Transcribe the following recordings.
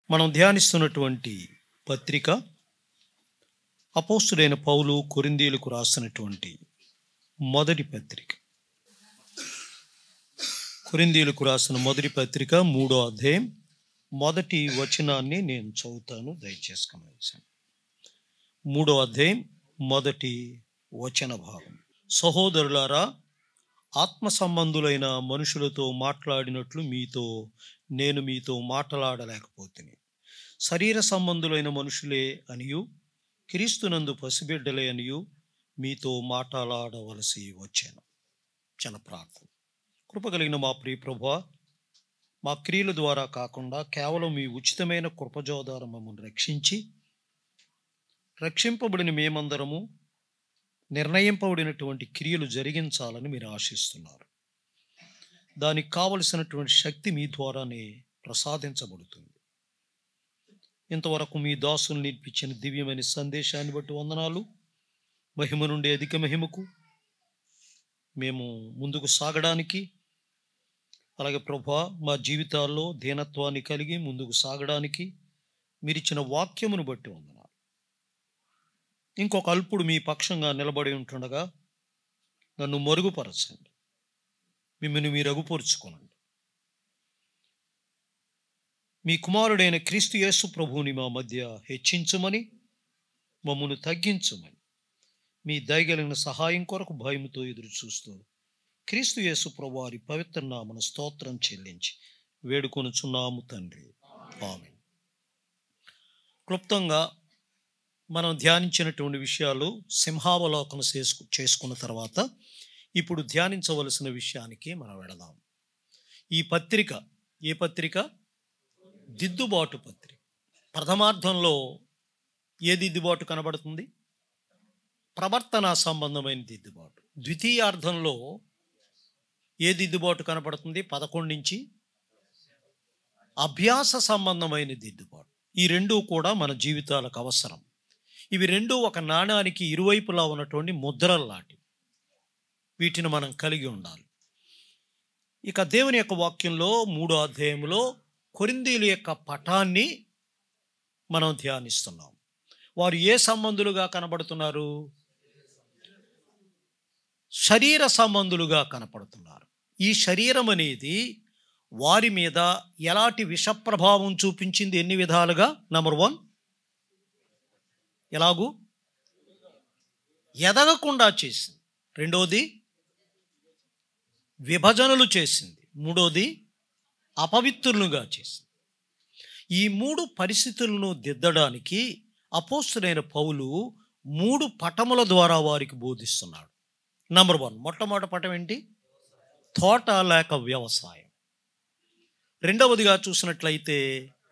మనం ధ్యానిస్తున్నటువంటి పత్రిక అపోస్తుడైన పౌలు కొరింథీయులకు రాసినటువంటి మొదటి పత్రిక. కొరింథీయులకు రాసిన మొదటి పత్రిక 3వ అధ్యాయం మొదటి వచనాన్ని నేను చదువుతాను, దయచేసి గమనించండి. 3వ అధ్యాయం మొదటి వచన భాగం. సహోదరులారా, ఆత్మ సంబంధులైన మనుషులతో మాట్లాడినట్లు నేను మీతో మాట్లాడలేకపోతుని. శరీర సంబంధులైన మనుషులే అనియు క్రీస్తునందు పసిబిడ్డలే అనియు మీతో మాట్లాడవలసి వచ్చాను. చాలా ప్రార్థన. కృపగలిగిన మా ప్రియ ప్రభువా, మా క్రియల ద్వారా కాకుండా కేవలం మీ ఉచితమైన కృపజోదార మమ్మల్ని రక్షించి, రక్షింపబడిన మేమందరము నిర్ణయింపబడినటువంటి క్రియలు జరిగించాలని మీరు ఆశిస్తున్నారు. దానికి కావలసినటువంటి శక్తి మీ ద్వారానే ప్రసాదించబడుతుంది. ఇంతవరకు మీ దాసులు నేర్పించిన దివ్యమైన సందేశాన్ని బట్టి వందనాలు. మహిమ నుండి అధిక మహిమకు మేము ముందుకు సాగడానికి, అలాగే ప్రభువా మా జీవితాల్లో దీనత్వాన్ని కలిగి ముందుకు సాగడానికి మీరిచ్చిన వాక్యమును బట్టి వందనాలు. ఇంకొక అల్పుడు మీ పక్షంగా నిలబడి ఉంటుండగా నన్ను మరుగుపరచండి, మిమ్మల్ని మీరు రగుపరుచుకోనండి. మీ కుమారుడైన క్రీస్తు యేసు ప్రభువుని మా మధ్య హెచ్చించమని, మమ్మల్ని తగ్గించమని మీ దయగలిగిన సహాయం కొరకు భయముతో ఎదురు చూస్తూ క్రీస్తు యేసు ప్రభు వారి పవిత్ర నామమున స్తోత్రం చెల్లించి వేడుకొనుచున్నాము తండ్రి, ఆమేన్. క్లుప్తంగా మనం ధ్యానించినటువంటి విషయాలు సింహావలోకన చేసుకున్న తర్వాత ఇప్పుడు ధ్యానించవలసిన విషయానికి మనం వెళదాం. ఈ పత్రిక ఏ పత్రిక? దిద్దుబాటు పత్రిక. ప్రథమార్థంలో ఏ దిద్దుబాటు కనబడుతుంది? ప్రవర్తన సంబంధమైన దిద్దుబాటు. ద్వితీయార్థంలో ఏ దిద్దుబాటు కనబడుతుంది? 11 నుంచి అభ్యాస సంబంధమైన దిద్దుబాటు. ఈ రెండూ కూడా మన జీవితాలకు అవసరం. ఇవి రెండూ ఒక నాణానికి ఇరువైపులా ఉన్నటువంటి ముద్రల్లాంటివి. వీటిని మనం కలిగి ఉండాలి. ఇక దేవుని యొక్క వాక్యంలో 3వ అధ్యాయంలో కొరింథీయుల యొక్క పటాన్ని మనం ధ్యానిస్తున్నాం. వారు ఏ సంబంధులుగా కనబడుతున్నారు? శరీర సంబంధులుగా కనపడుతున్నారు. ఈ శరీరం అనేది వారి మీద ఎలాంటి విష ప్రభావం చూపించింది? ఎన్ని విధాలుగా? నంబర్ 1, ఎలాగూ ఎదగకుండా చేసింది. రెండోది విభజనలు చేసింది. మూడోది అపవిత్రులుగా చేసింది. ఈ 3 పరిస్థితులను దిద్దడానికి అపోస్తలుడైన పౌలు 3 పటముల ద్వారా వారికి బోధిస్తున్నాడు. నంబర్ 1, మొట్టమొదటి పటం ఏంటి? తోట లేక వ్యవసాయం. రెండవదిగా చూసినట్లయితే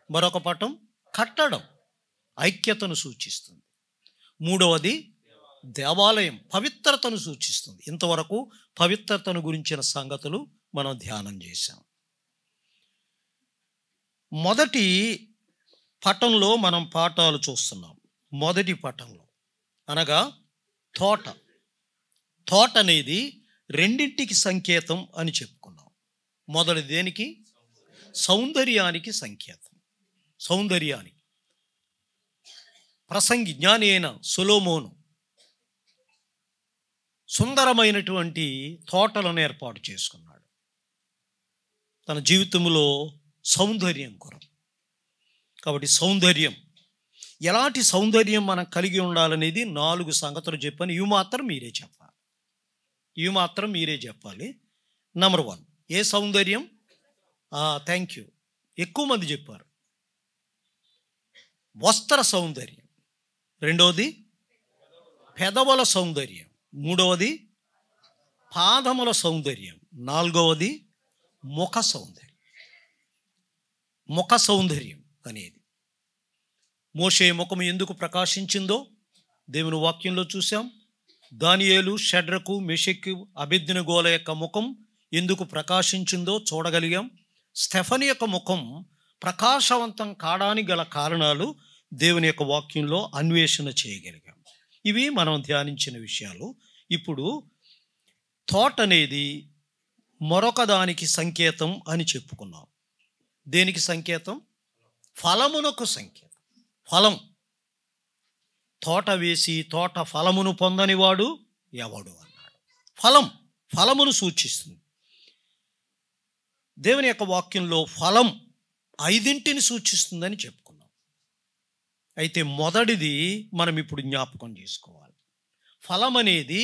మరొక పటం కట్టడం, ఐక్యతను సూచిస్తుంది. మూడవది దేవాలయం, పవిత్రతను సూచిస్తుంది. ఇంతవరకు పవిత్రతను గురించిన సంగతులు మనం ధ్యానం చేశాం. మొదటి పటంలో మనం పాఠాలు చూస్తున్నాం. మొదటి పటంలో అనగా తోట అనేది రెండింటికి సంకేతం అని చెప్పుకున్నాం. మొదటి దేనికి? సౌందర్యానికి సంకేతం. సౌందర్యానికి ప్రసంగి జ్ఞాని అయిన సొలొమోను సుందరమైనటువంటి తోటలను ఏర్పాటు చేసుకున్నాడు తన జీవితంలో సౌందర్యం కొరకు. కాబట్టి సౌందర్యం, ఎలాంటి సౌందర్యం మనం కలిగి ఉండాలనేది 4 సంగతులు చెప్పాను. ఇవి మాత్రం మీరే చెప్పాలి. నంబర్ 1, ఏ సౌందర్యం? థ్యాంక్ యూ, ఎక్కువ మంది చెప్పారు. వస్త్ర సౌందర్యం. రెండవది పెదవుల సౌందర్యం. మూడవది పాదముల సౌందర్యం. నాలుగవది ముఖ సౌందర్యం అనేది. మోషే ముఖం ఎందుకు ప్రకాశించిందో దేవుని వాక్యంలో చూసాం. దానియేలు, షడ్రకు, మెషెక్కు, అబేద్నెగోల యొక్క ముఖం ఎందుకు ప్రకాశించిందో చూడగలిగాం. స్టెఫనీ యొక్క ముఖం ప్రకాశవంతం కావడానికి గల కారణాలు దేవుని యొక్క వాక్యంలో అన్వేషణ చేయగలిగాం. ఇవి మనం ధ్యానించిన విషయాలు. ఇప్పుడు తోట అనేది మరొక దానికి సంకేతం అని చెప్పుకున్నాం. దేనికి సంకేతం? ఫలమునకు సంకేతం. ఫలం. తోట వేసి తోట ఫలమును పొందని వాడు ఎవడు అన్నాడు. ఫలం ఫలమును సూచిస్తుంది. దేవుని యొక్క వాక్యంలో ఫలం 5 సూచిస్తుందని చెప్పుకున్నాం. అయితే మొదటిది మనం ఇప్పుడు జ్ఞాపకం చేసుకోవాలి. ఫలం అనేది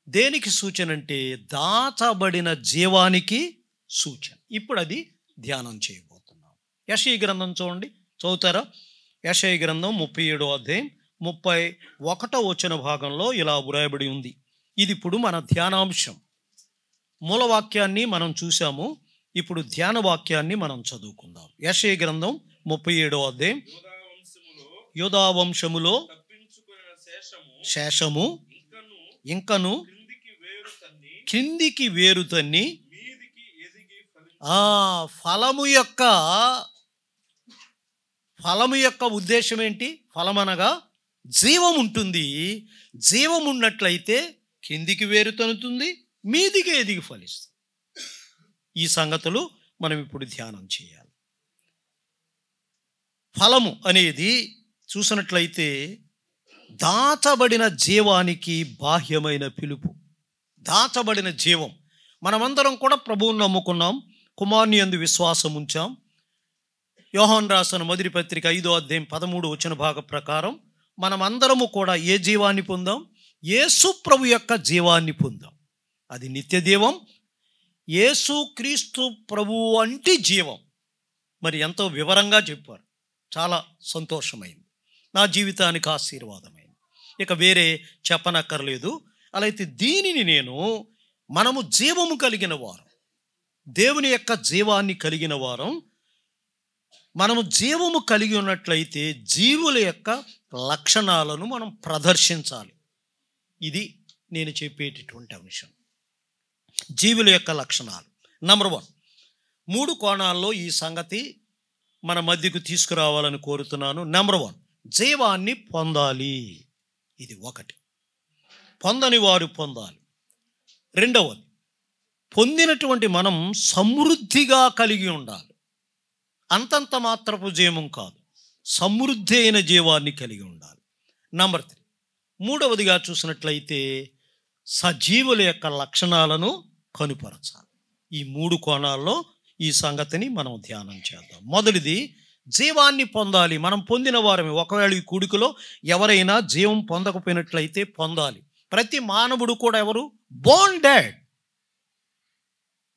దేనికి సూచన అంటే దాచబడిన జీవానికి సూచన. ఇప్పుడు అది ధ్యానం చేయబోతున్నాం. యెషయా గ్రంథం చూడండి, చదువుతారా? యెషయా గ్రంథం 37వ అధ్యాయం 31వ వచన భాగంలో ఇలా వ్రాయబడి ఉంది. ఇది ఇప్పుడు మన ధ్యానాంశం. మూలవాక్యాన్ని మనం చూసాము, ఇప్పుడు ధ్యాన వాక్యాన్ని మనం చదువుకుందాం. యెషయా గ్రంథం 37వ అధ్యాయం, యూదా వంశములో శేషము ఇంకను కిందికి వేరు తన్ని. ఫలము యొక్క ఉద్దేశం ఏంటి? ఫలం అనగా జీవం ఉంటుంది. జీవం ఉన్నట్లయితే కిందికి వేరు తన్నుతుంది, మీదికి ఎదిగి ఫలిస్తుంది. ఈ సంగతులు మనం ఇప్పుడు ధ్యానం చేయాలి. ఫలము అనేది చూసినట్లయితే దాచబడిన జీవానికి బాహ్యమైన పిలుపు. దాచబడిన జీవం. మనమందరం కూడా ప్రభువుని నమ్ముకున్నాం, కుమారుని యందు విశ్వాసం ఉంచాం. యోహాను రాసిన మొదటి పత్రిక 5వ అధ్యాయం 13వ వచన భాగ ప్రకారం మనమందరము కూడా ఏ జీవాన్ని పొందాం? యేసు ప్రభు యొక్క జీవాన్ని పొందాం. అది నిత్య జీవం. యేసు క్రీస్తు ప్రభువు అంటే జీవం. మరి ఎంతో వివరంగా చెప్పారు, చాలా సంతోషమైంది, నా జీవితానికి ఆశీర్వాదమైంది. ఇక వేరే చెప్పనక్కర్లేదు. అలా అయితే దీనిని మనము జీవము కలిగిన వారం, దేవుని యొక్క జీవాన్ని కలిగిన వారం. మనము జీవము కలిగి ఉన్నట్లయితే జీవుల యొక్క లక్షణాలను మనం ప్రదర్శించాలి. ఇది నేను చెప్పేటటువంటి అంశం, జీవుల యొక్క లక్షణాలు. నంబర్ 1, 3 కోణాల్లో ఈ సంగతి మన మధ్యకు తీసుకురావాలని కోరుతున్నాను. నంబర్ 1, జీవాన్ని పొందాలి. ఇది ఒకటి, పొందని వారు పొందాలి. రెండవది, పొందినటువంటి మనం సమృద్ధిగా కలిగి ఉండాలి. అంతంత మాత్రపు జీవం కాదు, సమృద్ధి అయిన జీవాన్ని కలిగి ఉండాలి. నంబర్ 3, మూడవదిగా చూసినట్లయితే సజీవుల యొక్క లక్షణాలను కనుపరచాలి. ఈ 3 కోణాల్లో ఈ సంగతిని మనం ధ్యానం చేద్దాం. మొదటిది, జీవాన్ని పొందాలి. మనం పొందిన వారమే. ఒకవేళ ఈ కూడికలో ఎవరైనా జీవం పొందకపోయినట్లయితే పొందాలి. ప్రతి మానవుడు కూడా ఎవరు? Born dead.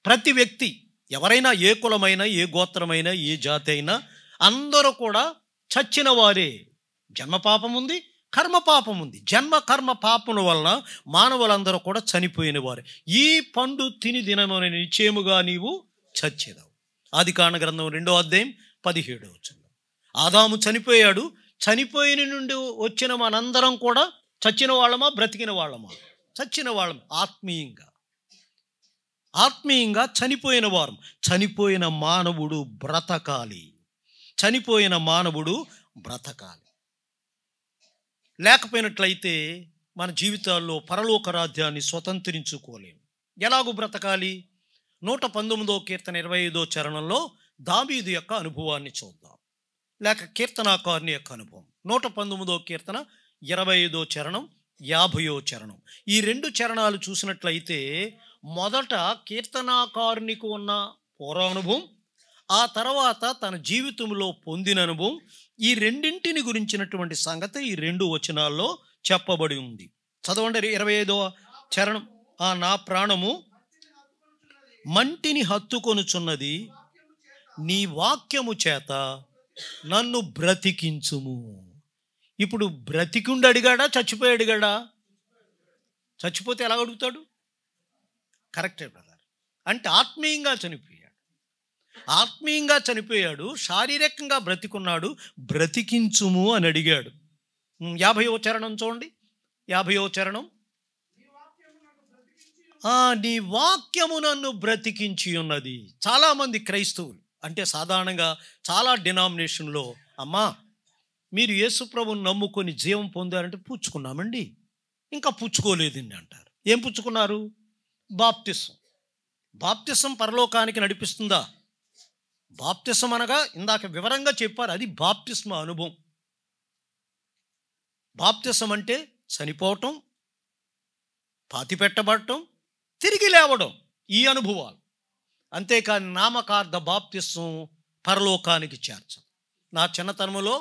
ప్రతి వ్యక్తి, ఎవరైనా ఏ కులమైనా, ఏ గోత్రమైనా, ఏ జాతి అయినా, అందరూ కూడా చచ్చిన వారే. జన్మ పాపం ఉంది, కర్మ పాపం ఉంది. జన్మ కర్మ పాపముల వలన మానవులందరూ కూడా చనిపోయిన వారే. ఈ పండు తిని దినమని నిశ్చయముగా నీవు చచ్చేదావు. ఆదికాండ గ్రంథం 2వ అధ్యాయం 17వ వచనం. ఆదాము చనిపోయాడు. చనిపోయిన నుండి వచ్చిన మనందరం కూడా చచ్చిన వాళ్ళమా, బ్రతికిన వాళ్ళమా? చచ్చిన వాళ్ళం. ఆత్మీయంగా చనిపోయిన వారం. చనిపోయిన మానవుడు బ్రతకాలి. చనిపోయిన మానవుడు బ్రతకాలి. లేకపోయినట్లయితే మన జీవితాల్లో పరలోక రాజ్యాన్ని స్వతంత్రించుకోలేము. ఎలాగూ బ్రతకాలి? 119వ కీర్తన 25వ చరణంలో దావీదు యొక్క అనుభవాన్ని చూద్దాం, లేక కీర్తనాకారుని యొక్క అనుభవం. 119వ కీర్తన 25వ చరణం, 50వ చరణం. ఈ 2 చరణాలు చూసినట్లయితే మొదట కీర్తనాకారునికి ఉన్న పూర్వానుభవం, ఆ తర్వాత తన జీవితంలో పొందిన అనుభవం, ఈ రెండింటిని గురించినటువంటి సంగతి ఈ 2 వచనాల్లో చెప్పబడి ఉంది. చదవండి 25వ చరణం. నా ప్రాణము మంటిని హత్తుకొనుచున్నది, నీ వాక్యము చేత నన్ను బ్రతికించుము. ఇప్పుడు బ్రతికుండి అడిగాడా, చచ్చిపోయి అడిగాడా? చచ్చిపోతే ఎలా అడుగుతాడు? కరెక్టే బ్రదర్. అంటే ఆత్మీయంగా చనిపోయాడు, శారీరకంగా బ్రతికున్నాడు, బ్రతికించుము అని అడిగాడు. 50వ చరణం చూడండి. 50వ చరణం. నీ వాక్యము నన్ను బ్రతికించి ఉన్నది. చాలామంది క్రైస్తవులు, అంటే సాధారణంగా చాలా డినామినేషన్లో, అమ్మా మీరు యేసుప్రభుని నమ్ముకొని జీవం పొందారంటే పుచ్చుకున్నామండి, ఇంకా పుచ్చుకోలేదండి అంటారు. ఏం పుచ్చుకున్నారు? బాప్తిసం. బాప్తిసం పరలోకానికి నడిపిస్తుందా? బాప్తిసం అనగా ఇందాక వివరంగా చెప్పారు, అది బాప్తిస్మ అనుభవం. బాప్తిసం అంటే చనిపోవటం, పాతిపెట్టబడటం, తిరిగి లేవడం, ఈ అనుభవాలు. అంతేకాని నామకార్థ బాప్తిసం పరలోకానికి చేర్చం. నా చిన్నతనంలో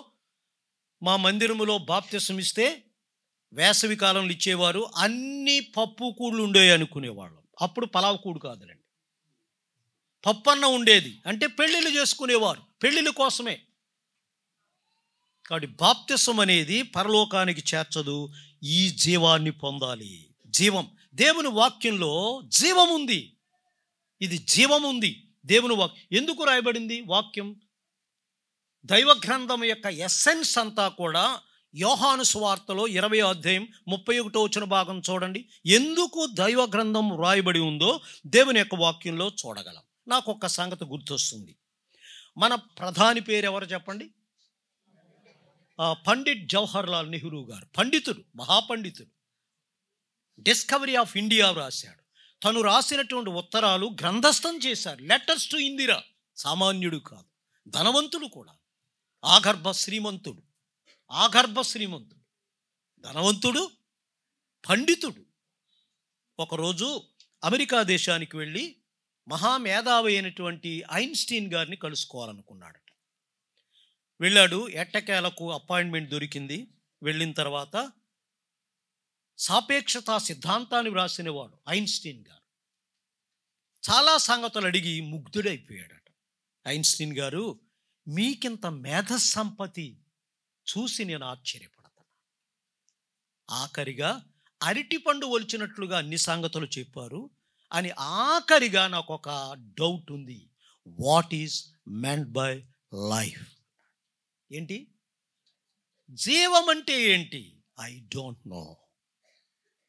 మా మందిరములో బాప్తిసం ఇస్తే వేసవి కాలంలో ఇచ్చేవారు, అన్ని పప్పు కూడులు ఉండేవి అనుకునేవాళ్ళం. అప్పుడు పలావ్ కూడు కాదులండి, పప్పన్న ఉండేది. అంటే పెళ్ళిళ్ళు చేసుకునేవారు, పెళ్ళిళ్ళ కోసమే. కాబట్టి బాప్తిసం అనేది పరలోకానికి చేర్చదు, ఈ జీవాన్ని పొందాలి. జీవం, దేవుని వాక్యంలో జీవం ఉంది, ఇది జీవం ఉంది. దేవుని వాక్యం ఎందుకు రాయబడింది? వాక్యం దైవ గ్రంథం యొక్క ఎస్సెన్స్ అంతా కూడా యోహాను సువార్తలో 20వ అధ్యాయం 31వ భాగం చూడండి. ఎందుకు దైవ గ్రంథం రాయబడి ఉందో దేవుని యొక్క వాక్యంలో చూడగలం. నాకు ఒక్క సంగతి గుర్తొస్తుంది. మన ప్రధాని పేరు ఎవరు చెప్పండి? పండిట్ జవహర్లాల్ నెహ్రూ గారు. పండితుడు, మహాపండితుడు. డిస్కవరీ ఆఫ్ ఇండియా రాశాడు. తను రాసినటువంటి ఉత్తరాలు గ్రంథస్థం చేశారు, లెటర్స్ టు ఇందిరా. సామాన్యుడు కాదు, ధనవంతుడు కూడా, ఆగర్భ శ్రీమంతుడు, ధనవంతుడు, పండితుడు. ఒకరోజు అమెరికా దేశానికి వెళ్ళి మహామేధావి అయినటువంటి ఐన్స్టీన్ గారిని కలుసుకోవాలనుకున్నాడట. వెళ్ళాడు, ఎట్టకేలకు అపాయింట్మెంట్ దొరికింది. వెళ్ళిన తర్వాత సాపేక్షతా సిద్ధాంతాన్ని వ్రాసినవాడు ఐన్స్టీన్ గారు. చాలా సంగతులు అడిగి ముగ్ధుడైపోయాడట. ఐన్స్టీన్ గారు, మీకింత మేధస్సంపత్తి చూసి నేను ఆశ్చర్యపడతాను. ఆఖరిగా అరటిపండు ఒలిచినట్లుగా అన్ని సంగతులు చెప్పారు అని ఆఖరిగా నాకు ఒక డౌట్ ఉంది. What is meant by life? ఏంటి జీవం అంటే ఏంటి? I don't know.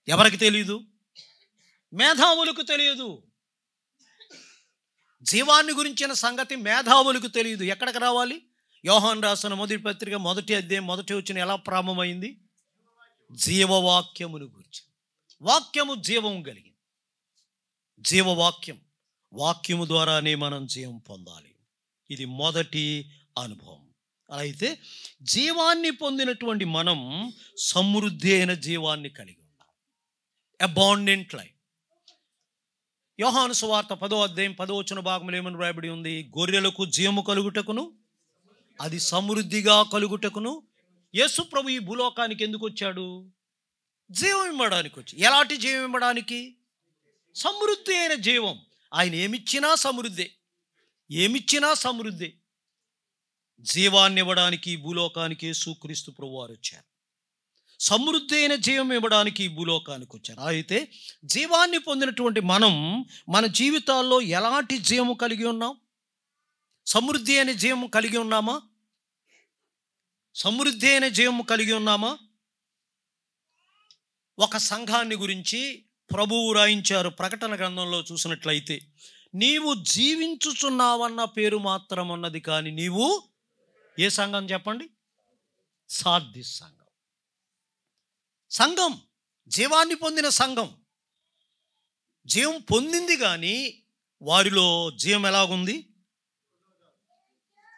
ఎవరికి తెలియదు? మేధావులకు తెలియదు. జీవాన్ని గురించిన సంగతి మేధావులకు తెలియదు. ఎక్కడికి రావాలి? యోహాను రాసిన మొదటి పత్రిక 1వ అధ్యాయం 1వ వచనం ఎలా ప్రారంభమైంది? జీవవాక్యమును గురించి. వాక్యము జీవం కలిగింది. జీవవాక్యం, వాక్యము ద్వారానే మనం జీవం పొందాలి. ఇది మొదటి అనుభవం. అయితే జీవాన్ని పొందినటువంటి మనం సమృద్ధి అయిన జీవాన్ని కలిగి ఉన్నాం, అబాండెంట్ లైఫ్. యోహాను సువార్త 10వ అధ్యాయం 10వ వచన భాగంలో ఏమని రాయబడి ఉంది? గొర్రెలకు జీవము కలుగుటకును, అది సమృద్ధిగా కలుగుటకును యేసు ప్రభు ఈ భూలోకానికి ఎందుకు వచ్చాడు? జీవం ఇవ్వడానికి వచ్చి. ఎలాంటి జీవం ఇవ్వడానికి? సమృద్ధి అయిన జీవం. ఆయన ఏమిచ్చినా సమృద్ధి, ఏమిచ్చినా సమృద్ధి. జీవాన్ని ఇవ్వడానికి ఈ భూలోకానికి యేసుక్రీస్తు ప్రభువారు వచ్చారు. సమృద్ధి అయిన జీవం ఇవ్వడానికి ఈ భూలోకానికి వచ్చారు. అయితే జీవాన్ని పొందినటువంటి మనం మన జీవితాల్లో ఎలాంటి జీవము కలిగి ఉన్నాం? సమృద్ధి అయిన జీవము కలిగి ఉన్నామా? సమృద్ధి అయిన జీవము కలిగి ఉన్నామా? ఒక సంఘాన్ని గురించి ప్రభువు రాయించారు. ప్రకటన గ్రంథంలో చూసినట్లయితే, నీవు జీవించుచున్నావన్న పేరు మాత్రం ఉన్నది, కానీ నీవు ఏ సంఘం చెప్పండి? సార్దీస్ సంఘం. సంఘం, జీవాన్ని పొందిన సంఘం. జీవం పొందింది, కానీ వారిలో జీవం ఎలాగుంది?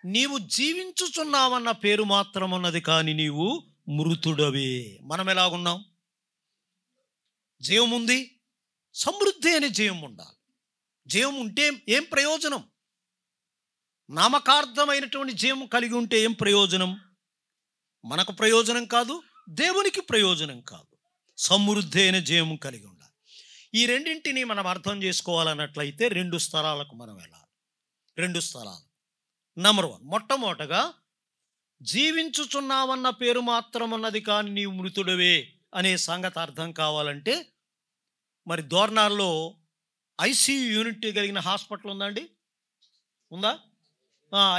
నీవు జీవించుచున్నావన్న పేరు మాత్రం ఉన్నది, కానీ నీవు మృతుడవే. మనం ఎలాగున్నాం? జీవం ఉంది, సమృద్ధి అనే జీవం ఉండాలి. జీవం ఉంటే ఏం ప్రయోజనం? నామకార్థమైనటువంటి జీవం కలిగి ఉంటే ఏం ప్రయోజనం? మనకు ప్రయోజనం కాదు, దేవునికి ప్రయోజనం కాదు. సమృద్ధి అయిన జీవం కలిగి ఉండాలి. ఈ రెండింటిని మనం అర్థం చేసుకోవాలన్నట్లయితే 2 స్థలాలకు మనం వెళ్ళాలి. 2 స్థలాలు. నంబర్ 1, మొట్టమొదటగా జీవించుచున్నావన్న పేరు మాత్రం ఉన్నది, కానీ నీవు మృతుడవే అనే సంగతి అర్థం కావాలంటే, మరి దోర్నాల్లో ఐసీయూ యూనిట్ కలిగిన హాస్పిటల్ ఉందండి? ఉందా?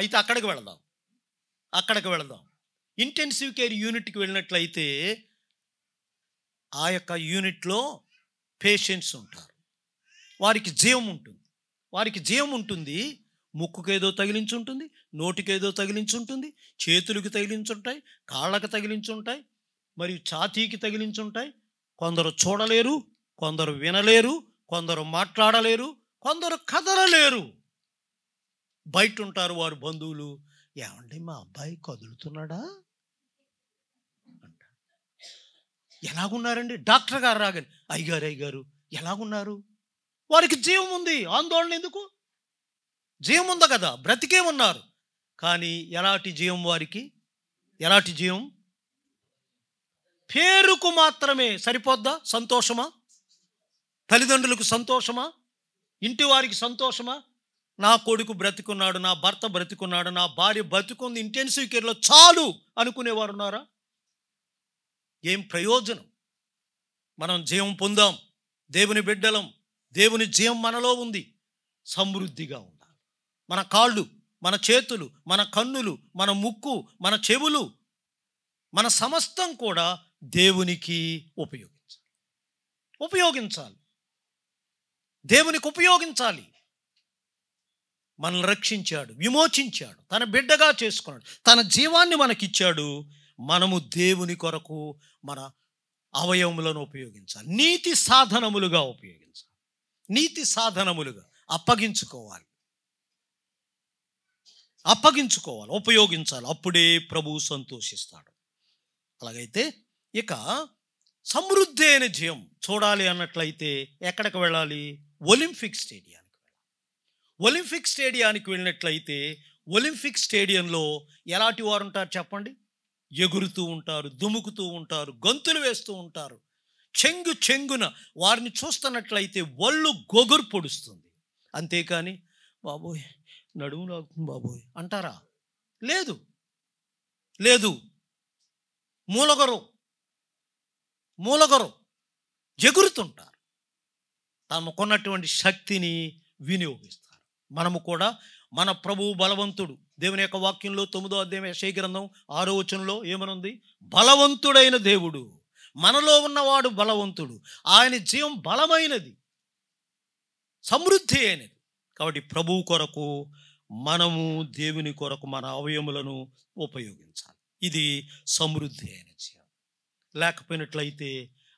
అయితే అక్కడికి వెళదాం. ఇంటెన్సివ్ కేర్ యూనిట్కి వెళ్ళినట్లయితే ఆ యొక్క యూనిట్లో పేషెంట్స్ ఉంటారు. వారికి జీవం ఉంటుంది. ముక్కుకేదో తగిలించుంటుంది, నోటికేదో తగిలించుంటుంది, చేతులకు తగిలించుంటాయి, కాళ్ళకు తగిలించుంటాయి, మరియు ఛాతీకి తగిలించుంటాయి. కొందరు చూడలేరు, కొందరు వినలేరు, కొందరు మాట్లాడలేరు, కొందరు కదలలేరు. బయట ఉంటారు వారు బంధువులు, ఏమండి మా అబ్బాయి కదులుతున్నాడా అంట. ఎలాగున్నారండి? డాక్టర్ గారు రాగానే, అయ్యగారు ఎలాగున్నారు? వారికి జీవం ఉంది, ఆందోళన ఎందుకు? జీవం ఉందా కదా, బ్రతికే ఉన్నారు. కానీ ఎలాంటి జీవం వారికి? ఎలాంటి జీవం? పేరుకు మాత్రమే. సరిపోద్దా? సంతోషమా? తల్లిదండ్రులకు సంతోషమా? ఇంటి వారికి సంతోషమా? నా కొడుకు బ్రతికున్నాడు, నా భర్త బ్రతికున్నాడు, నా భార్య బ్రతికుంది, ఇంటెన్సివ్ కేర్లో చాలు అనుకునేవారు ఉన్నారా? ఏం ప్రయోజనం? మనం జీవం పొందాం, దేవుని బిడ్డలం, దేవుని జీవం మనలో ఉంది. సమృద్ధిగా ఉండాలి. మన కాళ్ళు, మన చేతులు, మన కన్నులు, మన ముక్కు, మన చెవులు, మన సమస్తం కూడా దేవునికి ఉపయోగించాలి. దేవునికి ఉపయోగించాలి. మనల్ని రక్షించాడు, విమోచించాడు, తన బిడ్డగా చేసుకున్నాడు, తన జీవాన్ని మనకిచ్చాడు. మనము దేవుని కొరకు మన అవయవములను ఉపయోగించాలి. నీతి సాధనములుగా ఉపయోగించాలి. నీతి సాధనములుగా అప్పగించుకోవాలి, ఉపయోగించాలి. అప్పుడే ప్రభువు సంతోషిస్తాడు. అలాగైతే ఇక సమృద్ధి అయిన జీవం చూడాలి అన్నట్లయితే ఎక్కడికి వెళ్ళాలి? ఒలింపిక్ స్టేడియానికి వెళ్ళాలి. ఒలింపిక్ స్టేడియానికి వెళ్ళినట్లయితే ఒలింపిక్ స్టేడియంలో ఎలాంటి వారు ఉంటారు చెప్పండి? ఎగురుతూ ఉంటారు, దుముకుతూ ఉంటారు, గంతులు వేస్తూ ఉంటారు. చెంగున వారిని చూస్తున్నట్లయితే ఒళ్ళు గొగురు పొడుస్తుంది. అంతేకాని బాబోయ్ నడుము లాగుతుంది బాబోయ్ అంటారా? లేదు. మూలగరు ఎగురుతుంటారు. తమకున్నటువంటి శక్తిని వినియోగిస్తారు. మనము కూడా మన ప్రభువు బలవంతుడు. దేవుని యొక్క వాక్యంలో 9వ అధ్యాయం యెషయా గ్రంథం 6వ వచనంలో ఏమనుంది? బలవంతుడైన దేవుడు, మనలో ఉన్నవాడు బలవంతుడు, ఆయన జీవం బలమైనది, సమృద్ధి అయినది. కాబట్టి ప్రభువు కొరకు మనము దేవుని కొరకు మన అవయములను ఉపయోగించాలి. ఇది సమృద్ధి అయిన జీవం. లేకపోయినట్లయితే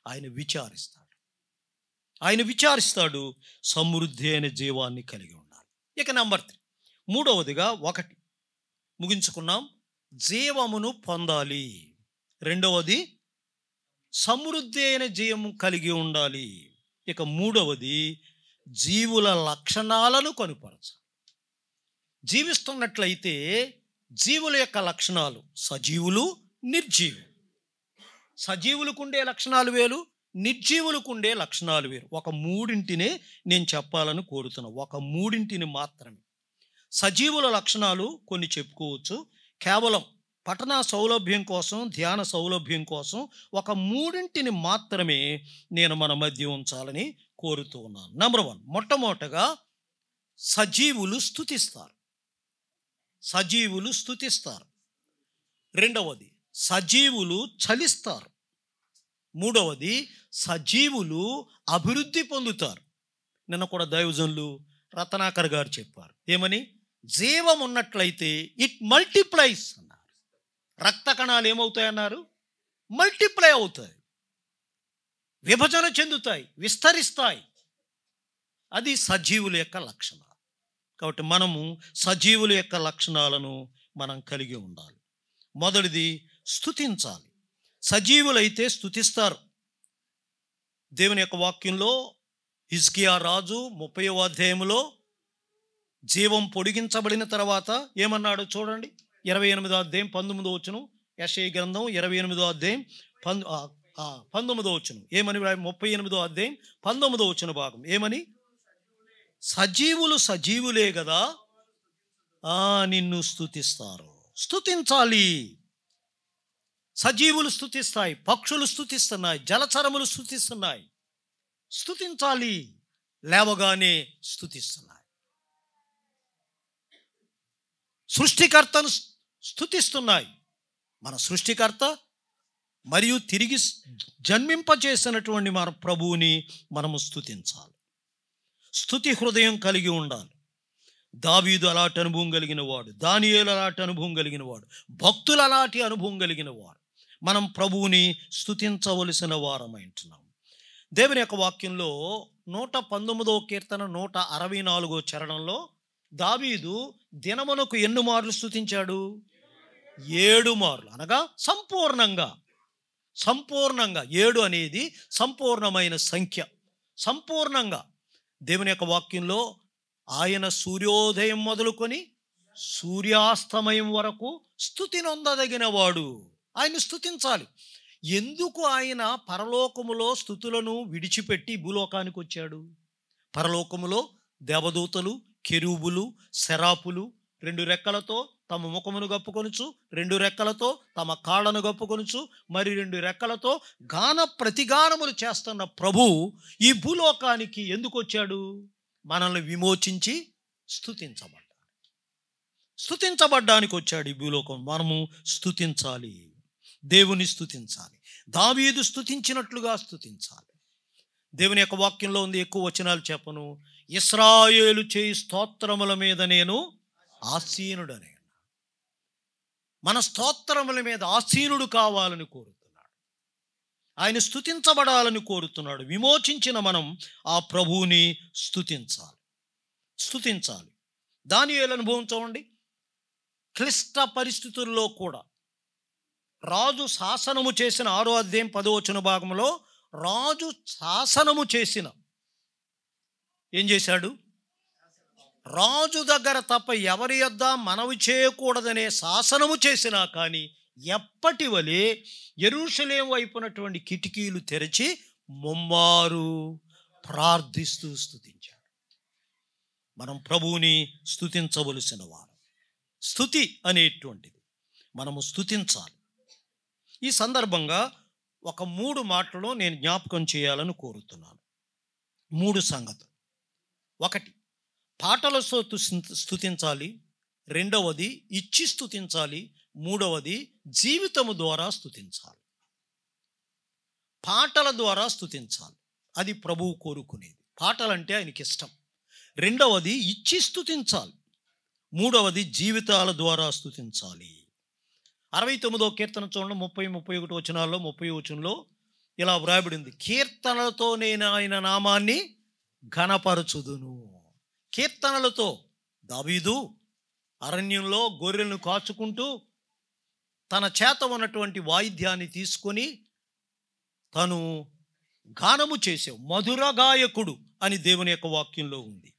ఆయన విచారిస్తాడు. సమృద్ధి అయిన జీవాన్ని కలిగి ఉండాలి. ఇక నెంబర్ 3, మూడవదిగా 1 ముగించుకున్నాం, జీవమును పొందాలి. రెండవది సమృద్ధి అయిన జీవము కలిగి ఉండాలి. ఇక మూడవది జీవుల లక్షణాలను కనుపరచాలి. జీవిస్తున్నట్లయితే జీవుల యొక్క లక్షణాలు, సజీవులు, నిర్జీవులు. సజీవులకు ఉండే లక్షణాలు వేరు, నిర్జీవులకు ఉండే లక్షణాలు వేరు. ఒక 3 నేను చెప్పాలని కోరుతున్నా, ఒక 3 మాత్రమే. సజీవుల లక్షణాలు కొన్ని చెప్పుకోవచ్చు. కేవలం పఠన సౌలభ్యం కోసం, ధ్యాన సౌలభ్యం కోసం ఒక 3 మాత్రమే నేను మన మధ్య ఉంచాలని కోరుతూ ఉన్నాను. నెంబర్ 1, మొట్టమొదటగా సజీవులు స్తుతిస్తారు. రెండవది సజీవులు చలిస్తారు. మూడవది సజీవులు అభివృద్ధి పొందుతారు. నిన్న కూడా దైవజనులు రత్నాకర్ గారు చెప్పారు. ఏమని? జీవం ఉన్నట్లయితే ఇట్ మల్టిప్లైస్ అన్నారు. రక్త కణాలు ఏమవుతాయన్నారు? మల్టిప్లై అవుతాయి, విభజన చెందుతాయి, విస్తరిస్తాయి. అది సజీవుల యొక్క లక్షణాలు. కాబట్టి మనము సజీవుల యొక్క లక్షణాలను మనం కలిగి ఉండాలి. మొదటిది స్తుతించాలి. సజీవులైతే స్తుతిస్తారు. దేవుని యొక్క వాక్యంలో హిజ్కియా రాజు 30వ అధ్యాయంలో జీవం పొడిగించబడిన తర్వాత ఏమన్నాడో చూడండి. 28వ అధ్యాయం 19వ వచనం, యెషయా గ్రంథం 28వ అధ్యాయం 19వ వచనం ఏమని? 38వ అధ్యాయం 19వ వచన భాగం ఏమని? సజీవులు సజీవులే కదా నిన్ను స్తుతిస్తారు. స్తుతించాలి. సజీవులు స్తుతిస్తాయి, పక్షులు స్తుతిస్తున్నాయి, జలచరములు స్తుతిస్తున్నాయి. స్తుతించాలి. లేవగానే స్తుతిస్తున్నాయి. సృష్టికర్తను స్తుతిస్తున్నాయి. మన సృష్టికర్త మరియు తిరిగి జన్మింపజేసినటువంటి మన ప్రభువుని మనము స్తుతించాలి. స్తుతి హృదయం కలిగి ఉండాలి. దావీదు అలాంటి అనుభవం కలిగిన వాడు, దానియేలు అలాంటి అనుభవం కలిగిన వాడు, భక్తులు అలాంటి అనుభవం కలిగిన వాడు. మనం ప్రభువుని స్తుతించవలసిన వారమై ఉంటున్నాం. దేవుని యొక్క వాక్యంలో 119వ కీర్తన 164వ చరణంలో దావీదు దినమునకు ఎన్ని మార్లు స్తుతించాడు? 7 మార్లు, అనగా సంపూర్ణంగా. సంపూర్ణంగా 7 అనేది సంపూర్ణమైన సంఖ్య. సంపూర్ణంగా దేవుని యొక్క వాక్యంలో ఆయన సూర్యోదయం మొదలుకొని సూర్యాస్తమయం వరకు స్తుతి నొందదగిన వాడు. ఆయన స్తుతించాలి. ఎందుకు ఆయన పరలోకములో స్తుతులను విడిచిపెట్టి భూలోకానికి వచ్చాడు? పరలోకములో దేవదూతలు, కెరూబులు, సెరాపులు 2 రెక్కలతో తమ ముఖమును కప్పుకొనుచు, 2 రెక్కలతో తమ కాళ్ళను కప్పుకొనుచు, మరి 2 రెక్కలతో గాన ప్రతిగానములు చేస్తున్న ప్రభు ఈ భూలోకానికి ఎందుకు వచ్చాడు? మనల్ని విమోచించి స్తుతించబడ్డానికి వచ్చాడు ఈ భూలోకం. మనము స్తుతించాలి, దేవుని స్తుతించాలి, దావీదు స్తుతించినట్లుగా స్తుతించాలి. దేవుని యొక్క వాక్యంలో ఉంది, ఎక్కువ వచనాలు చెప్పను. ఇశ్రాయేలు చేయి స్తోత్రముల మీద నేను ఆసీనుడనే. మన స్తోత్రముల మీద ఆసీనుడు కావాలని కోరుతున్నాడు. ఆయన స్తుతించబడాలని కోరుతున్నాడు. విమోచించిన మనం ఆ ప్రభువుని స్తుతించాలి. దానియేలు అనుభవం చూడండి. క్లిష్ట పరిస్థితుల్లో కూడా రాజు శాసనము చేసిన 6వ అధ్యాయం 10వ వచన భాగంలో రాజు శాసనము చేసిన ఏం చేశాడు? రాజు దగ్గర తప్ప ఎవరి యొద్ద మనవి చేయకూడదనే శాసనము చేసినా కానీ ఎప్పటి వలె యెరూషలేము వైపునటువంటి కిటికీలు తెరిచి ముమ్మారు ప్రార్థిస్తూ స్తుతించాడు. మనం ప్రభువుని స్తుతించవలసిన వారు. స్తుతి అనేటువంటిది మనము స్తుతించాలి. ఈ సందర్భంగా ఒక 3 మాటలు నేను జ్ఞాపకం చేయాలని కోరుతున్నాను. 3 సంగతులు. 1, పాటలతో స్తుతించాలి. 2వది ఇచ్చి స్తుతించాలి. 3వది జీవితము ద్వారా స్తుతించాలి. పాటల ద్వారా స్తుతించాలి, అది ప్రభువు కోరుకునేది. పాటలంటే ఆయనకి ఇష్టం. 2వది ఇచ్చి స్తుతించాలి. 3వది జీవితాల ద్వారా స్తుతించాలి. 69వ కీర్తన చూడండి, 30-31 వచనాల్లో 30వ వచనంలో ఇలా వ్రాయబడింది, కీర్తనలతో నేను ఆయన నామాన్ని ఘనపరచుదును. కీర్తనలతో దావీదు అరణ్యంలో గొర్రెలను కాచుకుంటూ తన చేత ఉన్నటువంటి వాయిద్యాన్ని తీసుకొని తను గానము చేసే మధుర గాయకుడు అని దేవుని యొక్క వాక్యంలో ఉంది.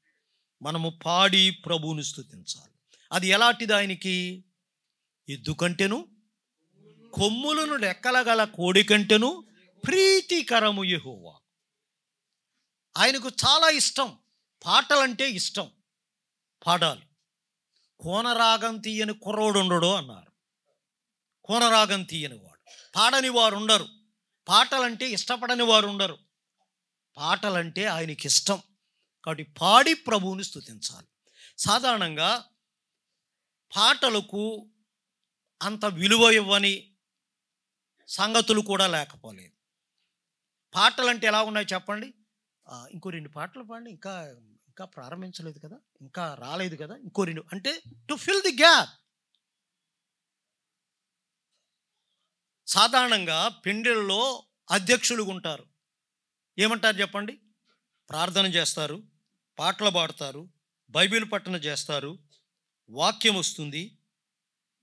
మనము పాడి ప్రభువును స్తుతించాలి. అది ఎలాంటిది? ఆయనకి ఎద్దు కంటెను, కొమ్ములను రెక్కలగల కోడి కంటెను ప్రీతికరము యెహోవా. ఆయనకు చాలా ఇష్టం, పాటలంటే ఇష్టం, పాడాలి. కోనరాగం తీయని కుర్రోడు ఉండడు అన్నారు. కోనరాగం తీయని వాడు, పాడని వారు ఉండరు. పాటలంటే ఇష్టపడని వారు ఉండరు. పాటలంటే ఆయనకి ఇష్టం. కాబట్టి పాడి ప్రభువుని స్తుతించాలి. సాధారణంగా పాటలకు అంత విలువ ఇవ్వని సంగతులు కూడా లేకపోలేదు. పాటలంటే ఎలా ఉన్నాయి చెప్పండి? ఇంకో 2 పాటలు పాడి, ఇంకా ప్రారంభించలేదు కదా, ఇంకా రాలేదు కదా, ఇంకో 2 అంటే టు ఫిల్ ది గ్యాప్. సాధారణంగా పెండెల్లో అధ్యక్షులు ఉంటారు. ఏమంటారు చెప్పండి? ప్రార్థన చేస్తారు, పాటలు పాడతారు, బైబిల్ పఠనం చేస్తారు, వాక్యం వస్తుంది.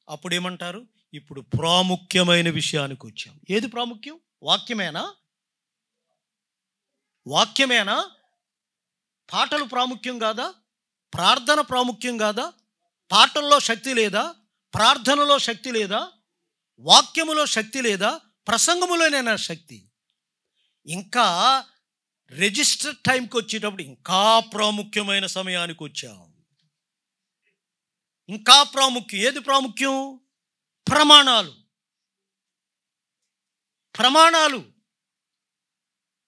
అప్పుడు ఏమంటారు? ఇప్పుడు ప్రాముఖ్యమైన విషయానికి వచ్చాం. ఏది ప్రాముఖ్యం? వాక్యమేనా? పాటలు ప్రాముఖ్యం కాదా? ప్రార్థన ప్రాముఖ్యం కాదా? పాటల్లో శక్తి లేదా? ప్రార్థనలో శక్తి లేదా? వాక్యములో శక్తి లేదా? ప్రసంగములోనైనా శక్తి? ఇంకా రిజిస్టర్ టైంకి వచ్చేటప్పుడు ఇంకా ప్రాముఖ్యమైన సమయానికి వచ్చాం. ఇంకా ప్రాముఖ్యం. ఏది ప్రాముఖ్యం? ప్రమాణాలు,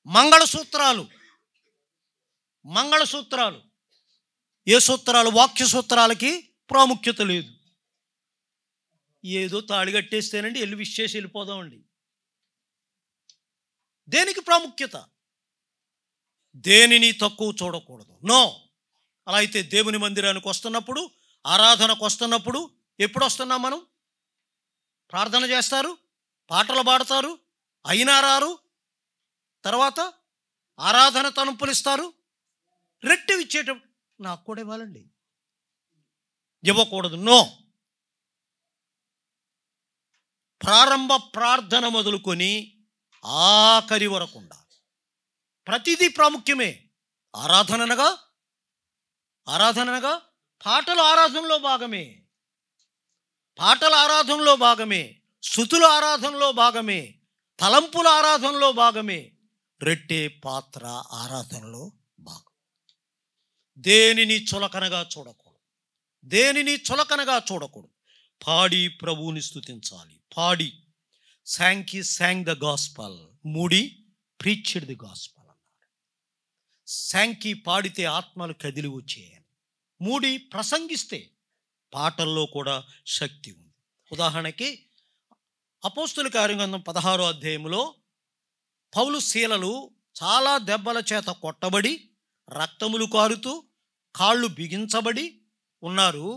మంగళసూత్రాలు. ఏ సూత్రాలు? వాక్య సూత్రాలకి ప్రాముఖ్యత లేదు. ఏదో తాళి కట్టేస్తేనండి వెళ్ళి విష్ చేసి వెళ్ళిపోదామండి. దేనికి ప్రాముఖ్యత? దేనిని తక్కువ చూడకూడదు. నో. అలా అయితే దేవుని మందిరానికి వస్తున్నప్పుడు, ఆరాధనకు వస్తున్నప్పుడు ఎప్పుడు వస్తున్నాం మనం? ప్రార్థన చేస్తారు, పాటలు పాడతారు, అయినా రారు. తర్వాత ఆరాధన తలంపులు ఇస్తారు, రెట్టి ఇచ్చేటప్పుడు నాకు కూడా ఇవ్వాలండి. ఇవ్వకూడదు. నో. ప్రారంభ ప్రార్థన మొదలుకొని ఆఖరి వరకు ఉండాలి. ప్రతిదీ ప్రాముఖ్యమే. ఆరాధనగా పాటలు ఆరాధనలో భాగమే, పాటల ఆరాధనలో భాగమే, స్తుతుల ఆరాధనలో భాగమే, తలంపుల ఆరాధనలో భాగమే, రెట్టే పాత్ర ఆరాధనలో భాగం. దేనిని చులకనగా చూడకూడదు. పాడి ప్రభువుని స్తుతించాలి. పాడి sang the gospel, మూడి preached the gospel అన్నాడు. శాంకి పాడితే ఆత్మలు కదిలి వచ్చేయని, మూడి ప్రసంగిస్తే పాటల్లో కూడా శక్తి ఉంది. ఉదాహరణకి అపోస్తుల కార్యగ్రంథం 16వ అధ్యాయంలో పౌలు శీలలు చాలా దెబ్బల చేత కొట్టబడి, రక్తములు కారుతూ, కాళ్ళు బిగించబడి ఉన్నారు.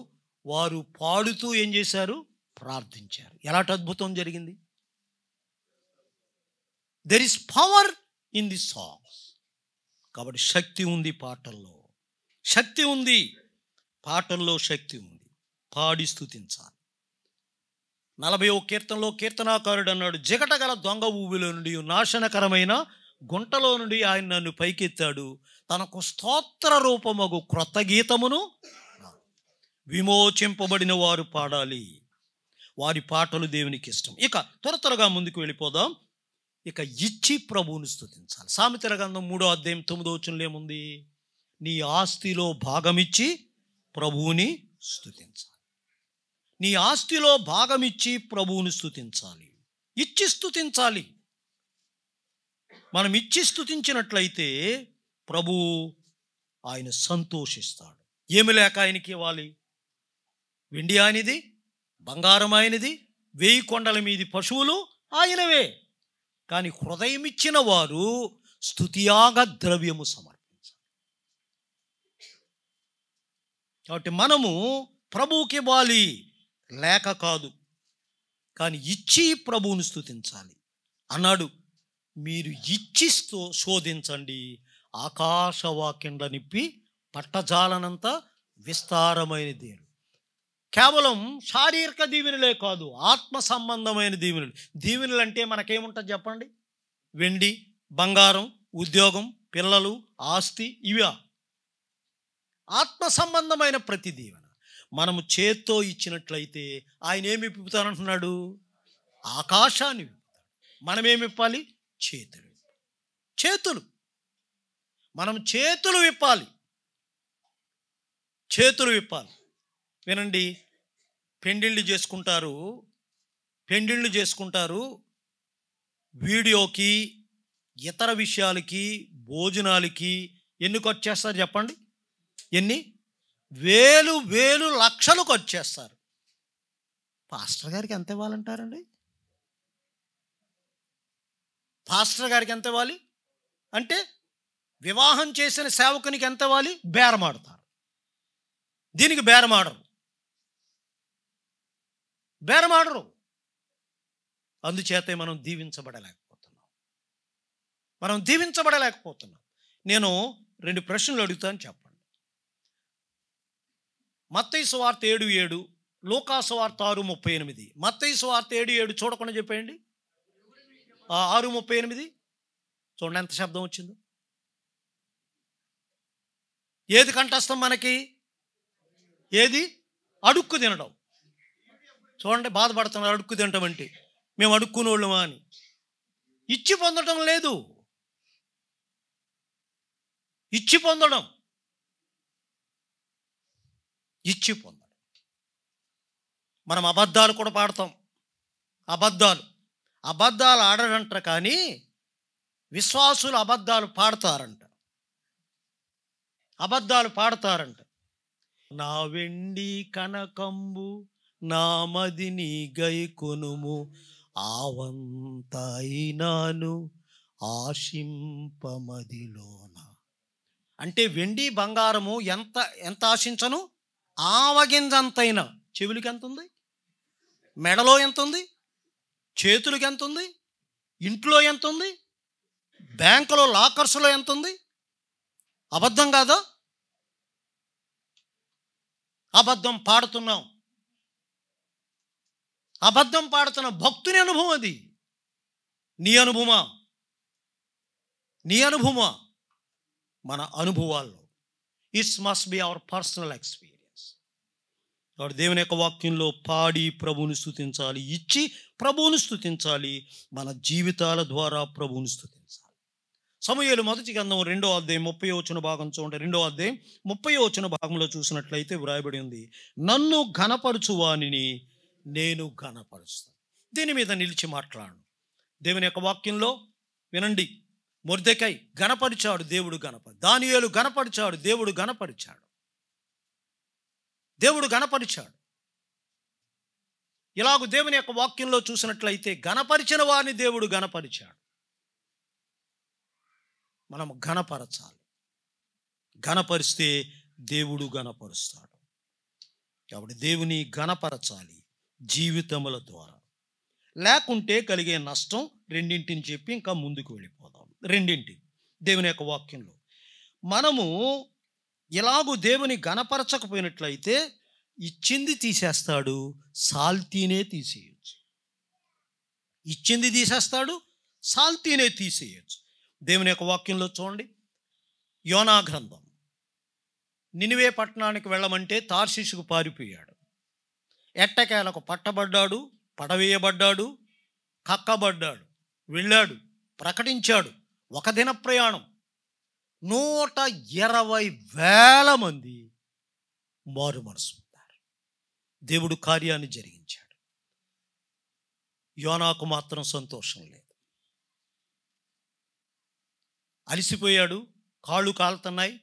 వారు పాడుతూ ఏం చేశారు? ప్రార్థించారు. ఎలాంటి అద్భుతం జరిగింది? There is power in the songs. కాబట్టి శక్తి ఉంది పాటల్లో, శక్తి ఉంది పాటల్లో, శక్తి ఉంది. పాడి స్తుతించాలి. 40వ కీర్తనలో కీర్తనాకారుడు అన్నాడు, జిగటగల దొంగ ఊబిలో నుండి, నాశనకరమైన గుంటలో నుండి ఆయన నన్ను పైకెత్తాడు. తనకు స్తోత్ర రూపమగు క్రొత్త గీతమును విమోచింపబడిన వారు పాడాలి. వారి పాటలు దేవునికి ఇష్టం. ఇక త్వరగా ముందుకు వెళ్ళిపోదాం. ఇక ఇచ్చి ప్రభువుని స్తుతించాలి. సామెతల గ్రంథం 3వ అధ్యాయం 9వ వచనంలో ఏముంది? నీ ఆస్తిలో భాగమిచ్చి ప్రభువుని స్తుతించాలి. నీ ఆస్తిలో భాగమిచ్చి ప్రభువుని స్తుతించాలి. ఇచ్చి స్తుతించాలి. మనం ఇచ్చి స్తుతించినట్లయితే ప్రభువు ఆయన సంతోషిస్తాడు. ఏమి లేక ఆయనకి ఇవ్వాలి? వెండి ఆయనది, బంగారం ఆయనది, 1000 కొండల మీది పశువులు ఆయనవే. కానీ హృదయం ఇచ్చిన వారు స్తుతియాగ ద్రవ్యము సమర్పించాలి. కాబట్టి మనము ప్రభువుకి ఇవ్వాలి, లేక కాదు, కానీ ఇచ్చి ప్రభువుని స్తుతించాలి అన్నాడు. మీరు ఇచ్చి శోధించండి, ఆకాశవాక్యండ నిప్పి పట్టజాలనంత విస్తారమైన దేవుడు. కేవలం శారీరక దీవెనలే కాదు, ఆత్మ సంబంధమైన దీవెనలు అంటే మనకేముంటుంది చెప్పండి? వెండి, బంగారం, ఉద్యోగం, పిల్లలు, ఆస్తి, ఇవా ఆత్మ సంబంధమైన ప్రతి దీవెన. మనము చేత్తో ఇచ్చినట్లయితే ఆయన ఏమి విప్పుతానంటున్నాడు? ఆకాశాన్ని విప్పుతాడు. మనమేమి ఇప్పాలి? చేతులు. మనం చేతులు విప్పాలి. వినండి, పెండిళ్ళు చేసుకుంటారు, వీడియోకి, ఇతర విషయాలకి, భోజనాలకి ఎన్ని ఖర్చు చేస్తారు చెప్పండి? ఎన్ని వేలు లక్షలు ఖర్చు చేస్తారు. పాస్టర్ గారికి ఎంత ఇవ్వాలంటారండి? పాస్టర్ గారికి ఎంత ఇవ్వాలి అంటే, వివాహం చేసిన సేవకునికి ఎంత ఇవ్వాలి? బేరమాడతారు. దీనికి బేరమాడరు. అందుచేతే మనం దీవించబడలేకపోతున్నాం. నేను 2 ప్రశ్నలు అడుగుతాను, చెప్పండి. మత్తయి సువార్త 7:7, లూకా సువార్త 6:38. మత్తయి సువార్త 7:7 చూడకుండా చెప్పండి. 6:38 చూడండి, ఎంత శబ్దం వచ్చిందో. ఏది కంఠస్థం మనకి? ఏది? అడుక్కు తినడం. చూడండి, బాధపడుతున్నారు అడుక్కు తినటం అంటే. మేము అడుక్కునే వాళ్ళమా అని. ఇచ్చి పొందడం లేదు, ఇచ్చి పొందడం. మనం అబద్ధాలు కూడా పాడతాం. అబద్ధాలు ఆడరంట, కానీ విశ్వాసులు అబద్ధాలు పాడతారంట. నా వెండి కనకంబు నా మదిని గై కొనుము, ఆవంతైనాను ఆశింపమదిలోన. అంటే వెండి బంగారము ఎంత ఆశించను? ఆవగింజంతైనా. చెవులకి ఎంత ఉంది? మెడలో ఎంత ఉంది? చేతులకి ఎంత ఉంది? ఇంట్లో ఎంత ఉంది? బ్యాంకులో లాకర్స్లో ఎంత ఉంది? అబద్ధం కాదా? అబద్ధం పాడుతున్నాం. అబద్ధం పాడుతున్న భక్తుని అనుభవం అది. నీ అనుభవమా? నీ అనుభవమా? మన అనుభవాల్లో it's must be our personal experience. కాబట్టి దేవుని యొక్క వాక్యంలో పాడి ప్రభువుని స్తుతించాలి, ఇచ్చి ప్రభువుని స్తుతించాలి, మన జీవితాల ద్వారా ప్రభువుని స్తుతించాలి. సమూయేలు మొదటి గ్రంథం 2వ అధ్యాయం 30వ వచన భాగం చూడండి. 2వ అధ్యాయం 30వ వచన భాగంలో చూసినట్లయితే వ్రాయబడి ఉంది, నన్ను ఘనపరచువానిని నేను ఘనపరుస్తాను. దీని మీద నిలిచి మాట్లాడు. దేవుని యొక్క వాక్యంలో వినండి. మొర్దెకై ఘనపరిచాడు, దేవుడు దానియేలు ఘనపరిచాడు, దేవుడు ఘనపరిచాడు. ఇలాగూ దేవుని యొక్క వాక్యంలో చూసినట్లయితే ఘనపరిచిన వారిని దేవుడు ఘనపరిచాడు. మనం ఘనపరచాలి. ఘనపరిస్తే దేవుడు ఘనపరుస్తాడు. కాబట్టి దేవుని ఘనపరచాలి జీవితముల ద్వారా. లేకుంటే కలిగే నష్టం రెండింటిని చెప్పి ఇంకా ముందుకు వెళ్ళిపోదాం. రెండింటి దేవుని యొక్క వాక్యంలో మనము ఎలాగూ దేవుని ఘనపరచకపోయినట్లయితే ఇచ్చింది తీసేస్తాడు, సాల్తీనే తీసేయచ్చు. ఇచ్చింది తీసేస్తాడు, సాల్తీనే తీసేయచ్చు. దేవుని యొక్క వాక్యంలో చూడండి. యోనా గ్రంథం. నినివే పట్టణానికి వెళ్ళమంటే తార్షీషుకు పారిపోయాడు. ఎట్టకేలకు పట్టబడ్డాడు, పడవేయబడ్డాడు, కక్కబడ్డాడు, వెళ్ళాడు, ప్రకటించాడు. ఒక దిన ప్రయాణం. 120,000 మంది మారు మనసు పొందారు. దేవుడు కార్యాన్ని జరిగించాడు. యోనాకు మాత్రం సంతోషం లేదు. అలిసిపోయాడు, కాళ్ళు కాలుతున్నాయి,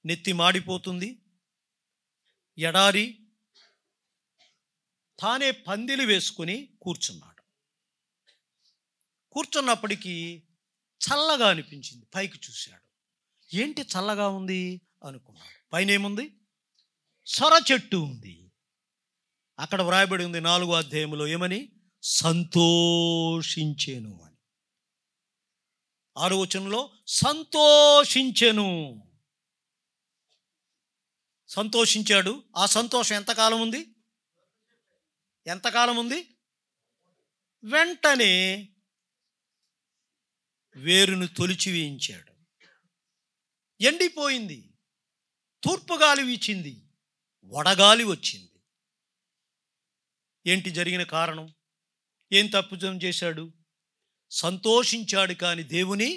నెత్తి మాడిపోతుంది, ఎడారి. తానే పందిలి వేసుకుని కూర్చున్నాడు. కూర్చున్నప్పటికీ చల్లగా అనిపించింది. పైకి చూశాడు. ఏంటి చల్లగా ఉంది అనుకున్నాడు. పైన ఏముంది? సొర చెట్టు ఉంది. అక్కడ వ్రాయబడి ఉంది 4వ అధ్యాయంలో ఏమని? సంతోషించెను అని. 6వ వచనంలో సంతోషించెను. సంతోషించాడు. ఆ సంతోషం ఎంతకాలం ఉంది? ఎంతకాలం ఉంది? వెంటనే వేరును తొలిచి వేయించాడు. ఎండిపోయింది. తూర్పు గాలి వీచింది, వడగాలి వచ్చింది. ఏంటి జరిగిన కారణం? ఏం తప్పిదం చేశాడు? సంతోషించాడు కానీ దేవుని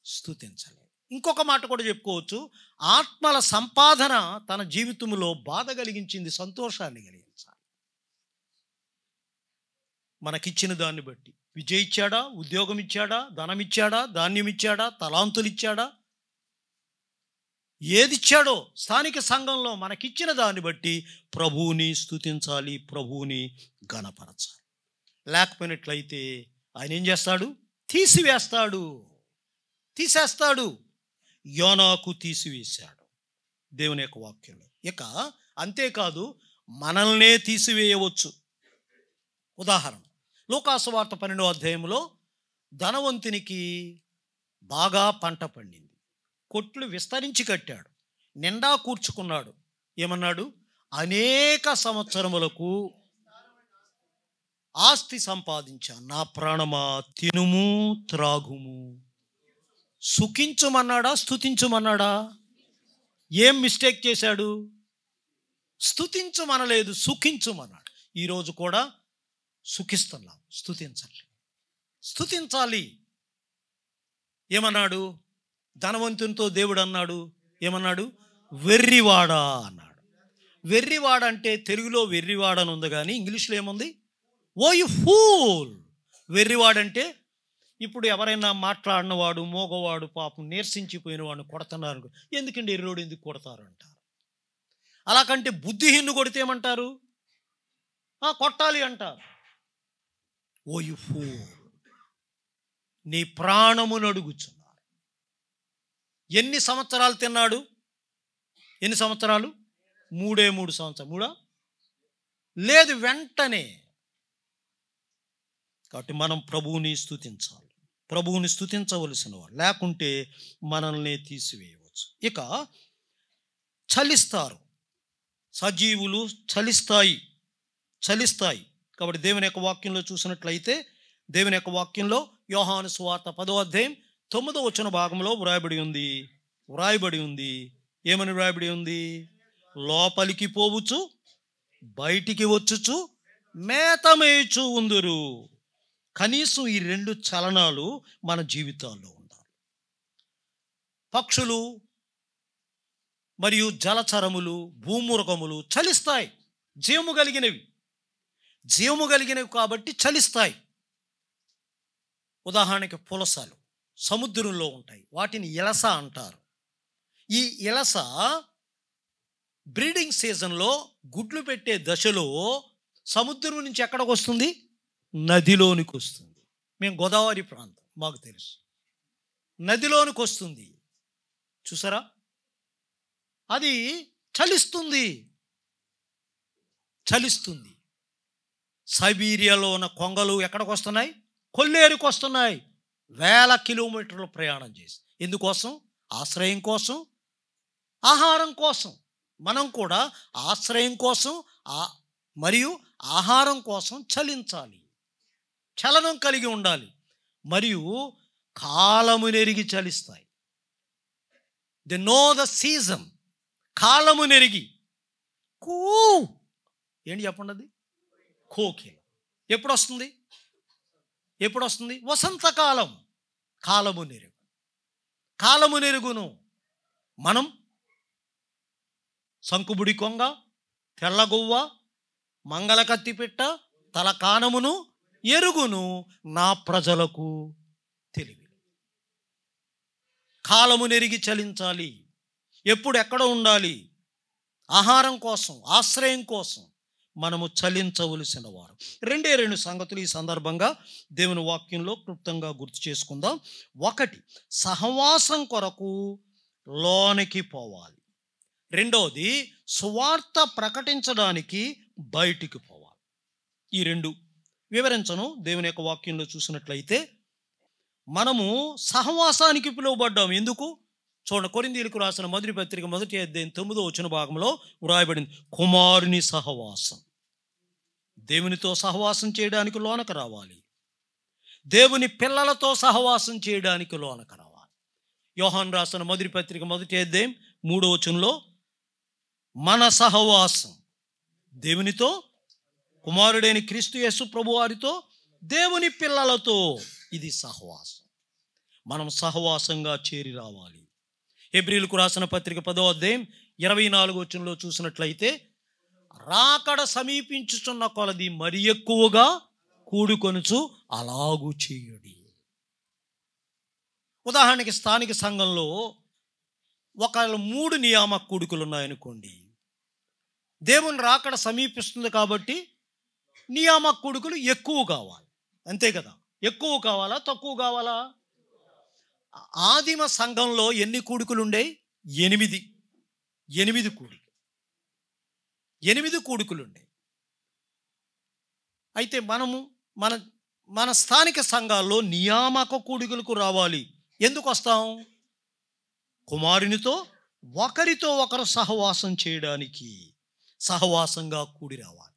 స్తుతించలేదు. ఇంకొక మాట కూడా చెప్పుకోవచ్చు. ఆత్మల సంపాదన తన జీవితంలో బాధ కలిగించింది, సంతోషాన్ని కలిగించాలి. మనకిచ్చిన దాన్ని బట్టి విజయ ఇచ్చాడా, ఉద్యోగం ఇచ్చాడా, ధనం ఇచ్చాడా, ధాన్యం ఇచ్చాడా, తలాంతులు ఇచ్చాడా, ఏదిచ్చాడో స్థానిక సంఘంలో మనకిచ్చిన దాన్ని బట్టి ప్రభువుని స్తుతించాలి, ప్రభువుని ఘనపరచాలి. లేకపోయినట్లయితే ఆయన ఏం చేస్తాడు? తీసేస్తాడు. యోనాకు తీసివేశాడు దేవుని యొక్క వాక్యంలో. ఇక అంతేకాదు, మనల్నే తీసివేయవచ్చు. ఉదాహరణ, లూకాసు వార్త 12వ అధ్యాయంలో ధనవంతునికి బాగా పంట పండింది. కొట్లు విస్తరించి కట్టాడు, నిండా కూర్చుకున్నాడు. ఏమన్నాడు? అనేక సంవత్సరములకు ఆస్తి సంపాదించాను, నా ప్రాణమా తినుము త్రాగుము. సుఖించుమన్నాడా, స్తుతించుమన్నాడా? ఏం మిస్టేక్ చేశాడు? స్తుతించుమనలేదు, సుఖించుమన్నాడు. ఈరోజు కూడా సుఖిస్తున్నాం, స్తుతించాలి. ఏమన్నాడు? ధనవంతునితో దేవుడు అన్నాడు, ఏమన్నాడు? వెర్రివాడా అన్నాడు. వెర్రివాడ అంటే తెలుగులో వెర్రివాడ అని ఉంది, కానీ ఇంగ్లీష్లో ఏముంది? ఓ యు ఫూల్. వెర్రివాడంటే ఇప్పుడు ఎవరైనా మాట్లాడినవాడు, మోగవాడు, పాపం నీరసించిపోయిన వాడిని కొడుతున్నారు. ఎందుకండి ఎర్రోడు ఎందుకు కొడతారు అంటారు. అలాకంటే బుద్ధిహీను కొడితే ఏమంటారు? కొట్టాలి అంటారు. ఓ యు ఫూల్, నీ ప్రాణమును అడుగుచున్నారు. ఎన్ని సంవత్సరాలు తిన్నాడు? ఎన్ని సంవత్సరాలు? 3 సంవత్సరాలు. లేదు, వెంటనే. కాబట్టి మనం ప్రభువుని స్తుతించాలి, ప్రభువుని స్తుతించవలసిన వారు. లేకుంటే మనల్ని తీసివేయవచ్చు. ఇక చలిస్తారు, సజీవులు చలిస్తాయి చలిస్తాయి. కాబట్టి దేవుని యొక్క వాక్యంలో చూసినట్లయితే, దేవుని యొక్క వాక్యంలో యోహాను సువార్త 10వ అధ్యాయం 9వ వచన భాగంలో వ్రాయబడి ఉంది. ఏమని వ్రాయబడి ఉంది? లోపలికి పోవచ్చు, బయటికి వచ్చుచు, మేత మేయుచు ఉందురు. కనీసం ఈ 2 చలనాలు మన జీవితాల్లో ఉండాలి. పక్షులు మరియు జలచరములు, భూమృగములు చలిస్తాయి. జీవము కలిగినవి కాబట్టి చలిస్తాయి. ఉదాహరణకి పులసలు సముద్రంలో ఉంటాయి, వాటిని ఇలస అంటారు. ఈ ఇలస బ్రీడింగ్ సీజన్లో గుడ్లు పెట్టే దశలో సముద్రం నుంచి ఎక్కడికి వస్తుంది? నదిలోనికి వస్తుంది. మేము గోదావరి ప్రాంతం, మాకు తెలుసు. నదిలోనికి వస్తుంది. చూసారా? అది చలిస్తుంది. సైబీరియాలో ఉన్న కొంగలు ఎక్కడికి వస్తున్నాయి? కొల్లేరుకు వస్తున్నాయి. వేల కిలోమీటర్లు ప్రయాణం చేసి. ఎందుకోసం? ఆశ్రయం కోసం, ఆహారం కోసం. మనం కూడా ఆశ్రయం కోసం మరియు ఆహారం కోసం చలించాలి, చలనం కలిగి ఉండాలి. మరియు కాలమునెరిగి చలిస్తాయి. They know the season. కాలమునెరిగి. ఏంటి చెప్పండి? అది కోకిల. ఎప్పుడు వస్తుంది? వసంతకాలం. కాలమునెరుగును. మనం శంకుబుడి కొంగ, తెల్లగువ్వ, మంగళ కత్తిపిట్ట, తల కానమును ఎరుగును, నా ప్రజలకు తెలివి. కాలమునెరిగి చలించాలి. ఎప్పుడు ఎక్కడ ఉండాలి? ఆహారం కోసం, ఆశ్రయం కోసం మనము చలించవలసిన వారు. 2 సంగతులు ఈ సందర్భంగా దేవుని వాక్యంలో క్లుప్తంగా గుర్తు చేసుకుందాం. 1, సహవాసం కొరకు లోనికి పోవాలి. 2, సువార్త ప్రకటించడానికి బయటికి పోవాలి. ఈ 2 వివరించను. దేవుని యొక్క వాక్యంలో చూసినట్లయితే మనము సహవాసానికి పిలువబడ్డాము. ఎందుకు? చూడండి, కొరింథీయులకు రాసిన మొదటి పత్రిక 1వ అధ్యాయం 9వ వచన భాగంలో వ్రాయబడింది, కుమారుని సహవాసం. దేవునితో సహవాసం చేయడానికి లోనకు రావాలి. దేవుని పిల్లలతో సహవాసం చేయడానికి లోనకు రావాలి. యోహాను రాసిన మొదటి పత్రిక 1వ అధ్యాయం 3వ వచనంలో మన సహవాసం దేవునితో, కుమారుడైన క్రీస్తు యేసు ప్రభువారితో, దేవుని పిల్లలతో. ఇది సహవాసం. మనం సహవాసంగా చేరి రావాలి. హెబ్రీయులకు రాసిన పత్రిక 10వ అధ్యాయం 24వ వచనంలో చూసినట్లయితే, రాకడ సమీపించుచున్న కొలది మరి ఎక్కువగా కూడుకొనుచు అలాగూ చేయుడి. ఉదాహరణకి స్థానిక సంఘంలో ఒకవేళ 3 నియామక కూడికలు ఉన్నాయనుకోండి. దేవుని రాకడ సమీపిస్తుంది కాబట్టి నియామక కూడికలు ఎక్కువ కావాలి. అంతే కదా? ఎక్కువ కావాలా, తక్కువ కావాలా? ఆదిమ సంఘంలో ఎన్ని కూడికలు ఉండేవి? 8 కూడికలు ఉండేవి. అయితే మనము మన స్థానిక సంఘాల్లో నియామక కూడికలకు రావాలి. ఎందుకు వస్తాం? కుమారునితో ఒకరితో ఒకరు సహవాసం చేయడానికి, సహవాసంగా కూడి రావాలి.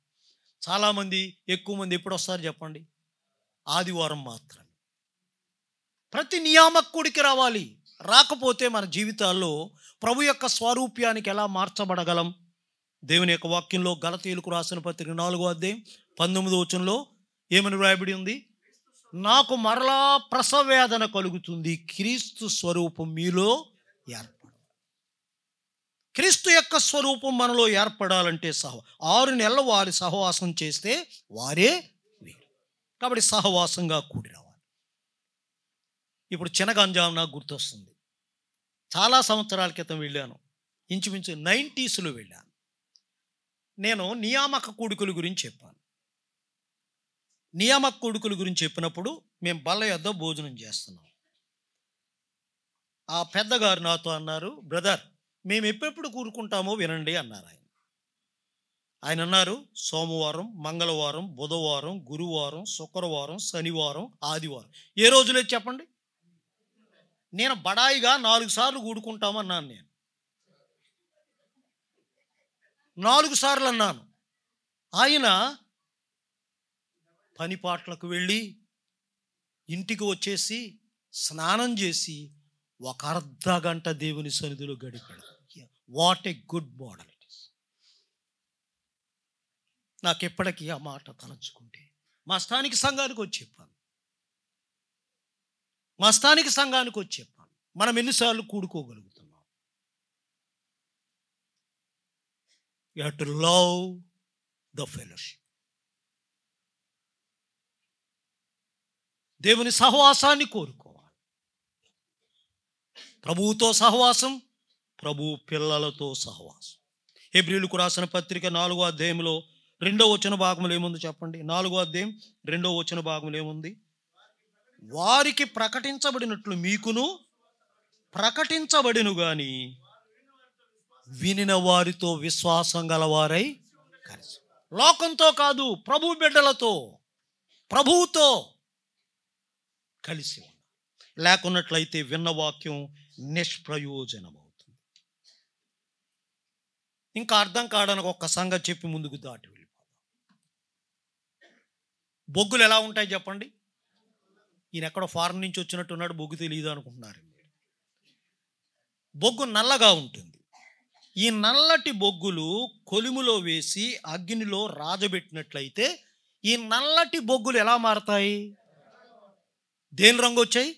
చాలామంది, ఎక్కువ మంది ఎప్పుడు వస్తారు చెప్పండి? ఆదివారం మాత్రమే. ప్రతి నియామక కూడికి రావాలి. రాకపోతే మన జీవితాల్లో ప్రభు యొక్క స్వరూప్యానికి ఎలా మార్చబడగలం? దేవుని యొక్క వాక్యంలో గలతీయులకు రాసిన పత్రిక 4వ అధ్యాయం 19వ వచనంలో ఏమని వ్రాయబడి ఉంది? నాకు మరలా ప్రసవ వేదన కలుగుతుంది, క్రీస్తు స్వరూపం మీలో ఏర్పడాలి. క్రీస్తు యొక్క స్వరూపం మనలో ఏర్పడాలంటే 6 నెలలు వారి సహవాసం చేస్తే వారే వీరు. కాబట్టి సహవాసంగా కూడి రావాలి. ఇప్పుడు చినగంజాం నాకు గుర్తొస్తుంది. చాలా సంవత్సరాల క్రితం వెళ్ళాను, ఇంచుమించు 90sలో వెళ్ళాను. నేను నియామక కూడికల గురించి చెప్పాను. నియామక కూడికల గురించి చెప్పినప్పుడు మేము బల్ల యొద్ద భోజనం చేస్తున్నాం. ఆ పెద్దగారు నాతో అన్నారు, బ్రదర్ మేము ఎప్పుడెప్పుడు కూడుకుంటామో వినండి అన్నారు. ఆయన అన్నారు, సోమవారం, మంగళవారం, బుధవారం, గురువారం, శుక్రవారం, శనివారం, ఆదివారం. ఏ రోజులేదు చెప్పండి? నేను బడాయిగా 4 సార్లు కూడుకుంటామన్నాను. నేను 4 సార్లు అన్నాను. ఆయన పని పాటలకు వెళ్ళి ఇంటికి వచ్చేసి స్నానం చేసి ఒక అర్ధ గంట దేవుని సన్నిధిలో గడిపాడు. What a good model it is. నాకు ఎప్పటికీ ఆ మాట తలంచుకుంటే మా స్థానిక సంఘానికి వచ్చి చెప్పాను. మనం ఎన్నిసార్లు కూడుకోగలుగుతున్నాం? You have to love the fellowship. దేవుని సహవాసాన్ని కోరుకోవాలి. ప్రభువుతో సహవాసం, ప్రభు పిల్లలతో సహవాసం. హెబ్రీయులకు రాసిన పత్రిక 4వ అధ్యాయంలో 2వ వచన భాగంలో ఏముంది చెప్పండి? 4వ అధ్యాయం 2వ వచన భాగంలో ఏముంది? వారికి ప్రకటించబడినట్లు మీకును ప్రకటించబడిను గాని వినిన వారితో విశ్వాసం గలవారై కలిసి. లోకంతో కాదు, ప్రభు బిడ్డలతో, ప్రభువుతో కలిసి ఉన్నారు. లేకున్నట్లయితే విన్న వాక్యం నిష్ప్రయోజనమవుతుంది. ఇంకా అర్థం కావడానికి ఒక్క సంగతి చెప్పి ముందుకు దాటి వెళ్ళిపోదాం. బొగ్గులు ఎలా ఉంటాయి చెప్పండి? ఈయన ఎక్కడో ఫారెన్ నుంచి వచ్చినట్టున్నాడు, బొగ్గు తెలియదు అనుకుంటున్నారు. బొగ్గు నల్లగా ఉంటుంది. ఈ నల్లటి బొగ్గులు కొలిములో వేసి అగ్నిలో రాజబెట్టినట్లయితే ఈ నల్లటి బొగ్గులు ఎలా మారతాయి? దేని రంగు వచ్చాయి?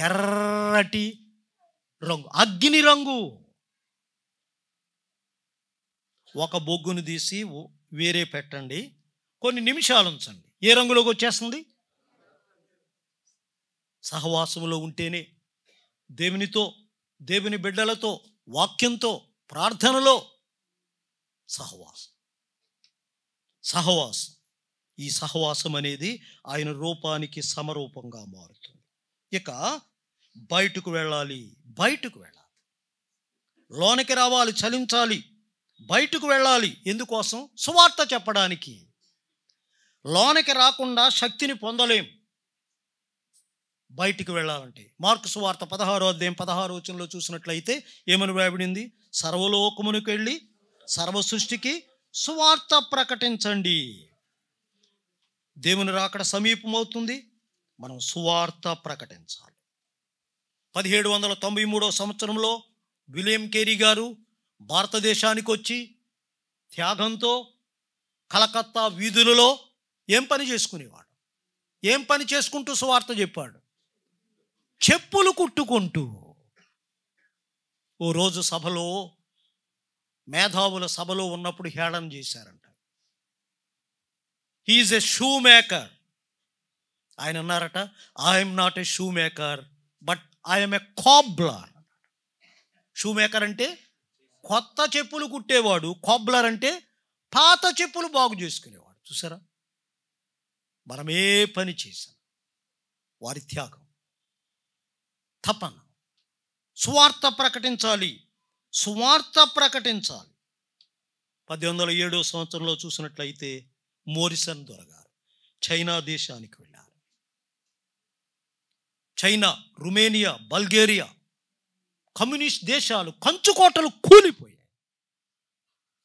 ఎర్రటి రంగు, అగ్ని రంగు. ఒక బొగ్గును తీసి వేరే పెట్టండి, కొన్ని నిమిషాలు ఉంచండి, ఏ రంగులోకి వచ్చేస్తుంది? సహవాసంలో ఉంటేనే, దేవునితో, దేవుని బిడ్డలతో, వాక్యంతో, ప్రార్థనలో సహవాసం. ఈ సహవాసం అనేది ఆయన రూపానికి సమరూపంగా మారుతుంది. ఇక బయటకు వెళ్ళాలి. లోనికి రావాలి, చలించాలి, బయటకు వెళ్ళాలి. ఎందుకోసం? సువార్త చెప్పడానికి. లోనికి రాకుండా శక్తిని పొందలేం. బయటికి వెళ్ళాలంటే మార్కు సువార్త 16వ అధ్యాయం 16వ వచనంలో చూసినట్లయితే ఏమని రాయబడింది? సర్వలోకమునికి వెళ్ళి సర్వ సృష్టికి సువార్త ప్రకటించండి. దేవుని రాకడ సమీపమవుతుంది, మనం సువార్త ప్రకటించాలి. 1793వ సంవత్సరంలో విలియం కేరీ గారు భారతదేశానికి వచ్చి త్యాగంతో కలకత్తా వీధులలో ఏం పని చేసుకునేవాడు? ఏం పని చేసుకుంటూ సువార్త చెప్పాడు? చెప్పులు కుట్టుకుంటూ. ఓ రోజు సభలో, మేధావుల సభలో ఉన్నప్పుడు హేళన చేశారంట. He is a shoe maker. ఆయన అన్నారట, I'm not a shoe maker but I'm a cobbler. Shoe maker అంటే కొత్త చెప్పులు కుట్టేవాడు, కాబ్లర్ అంటే పాత చెప్పులు బాగు చేసుకునేవాడు. చూసారా? మనం ఏ పని చేశాం, వారి త్యాగం, తపన. సువార్త ప్రకటించాలి. 1807వ సంవత్సరంలో చూసినట్లయితే మోరిసన్ దొరగారు చైనా దేశానికి వెళ్ళారు. చైనా, రుమేనియా, బల్గేరియా కమ్యూనిస్ట్ దేశాలు, కంచుకోటలు కూలిపోయాయి.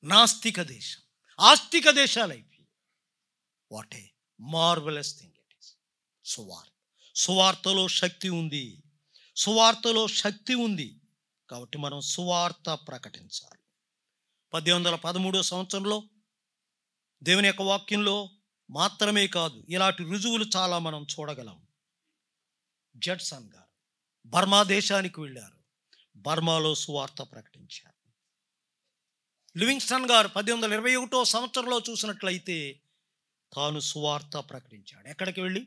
నాస్తిక దేశం, ఆస్తిక దేశాలు అయిపోయాయి. What a marvellous thing it is. సువార్తలో శక్తి ఉంది. కాబట్టి మనం సువార్త ప్రకటించాలి. 1813వ సంవత్సరంలో దేవుని యొక్క వాక్యంలో మాత్రమే కాదు, ఇలాంటి రుజువులు చాలా మనం చూడగలం. జడ్సన్ గారు బర్మా దేశానికి వెళ్ళారు, బర్మాలో సువార్త ప్రకటించారు. లివింగ్స్టన్ గారు 1821వ సంవత్సరంలో చూసినట్లయితే తాను సువార్త ప్రకటించాడు. ఎక్కడికి వెళ్ళి?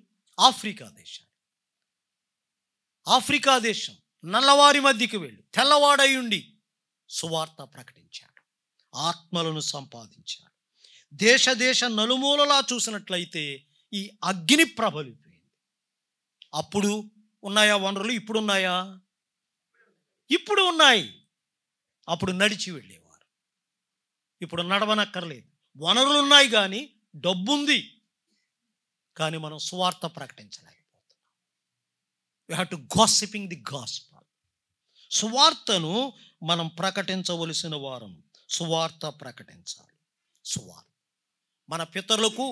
ఆఫ్రికా దేశం నల్లవారి మధ్యకి వెళ్ళి తెల్లవాడై ఉండి సువార్త ప్రకటించాడు, ఆత్మలను సంపాదించాడు. దేశ నలుమూలలా చూసినట్లయితే ఈ అగ్ని ప్రబలిపోయింది. అప్పుడు ఉన్నాయా వనరులు? ఇప్పుడున్నాయా? ఇప్పుడు ఉన్నాయి. అప్పుడు నడిచి వెళ్ళేవారు, ఇప్పుడు నడవనక్కర్లేదు. వనరులు ఉన్నాయి కానీ డబ్బుంది, కానీ మనం సువార్త ప్రకటించలేకపోతున్నాం. We have to gossiping the gospel. సువార్తను మనం ప్రకటించవలసిన వారం. సువార్త ప్రకటించాలి. సువార్త మన పితరులకు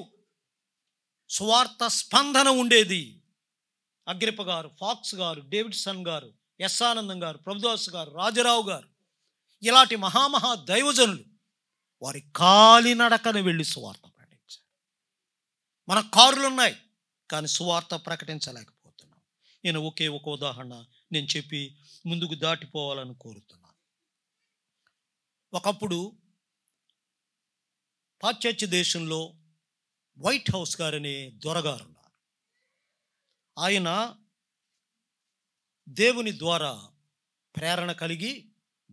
సువార్త స్పందన ఉండేది. అగ్రిప్ప గారు, ఫాక్స్ గారు, డేవిడ్సన్ గారు, ఎస్ ఆనందం గారు, ప్రభుదాస్ గారు, రాజారావు గారు, ఇలాంటి మహామహా దైవజనులు వారి కాలినడకన వెళ్ళి సువార్త ప్రకటించారు. మన కారులు ఉన్నాయి కానీ సువార్త ప్రకటించలేకపోతున్నాం. నేను ఒకే ఒక ఉదాహరణ నేను చెప్పి ముందుకు దాటిపోవాలని కోరుతున్నాను. ఒకప్పుడు పాశ్చాత్య దేశంలో వైట్ హౌస్ గారనే దొరగారు ఉన్నారు. ఆయన దేవుని ద్వారా ప్రేరణ కలిగి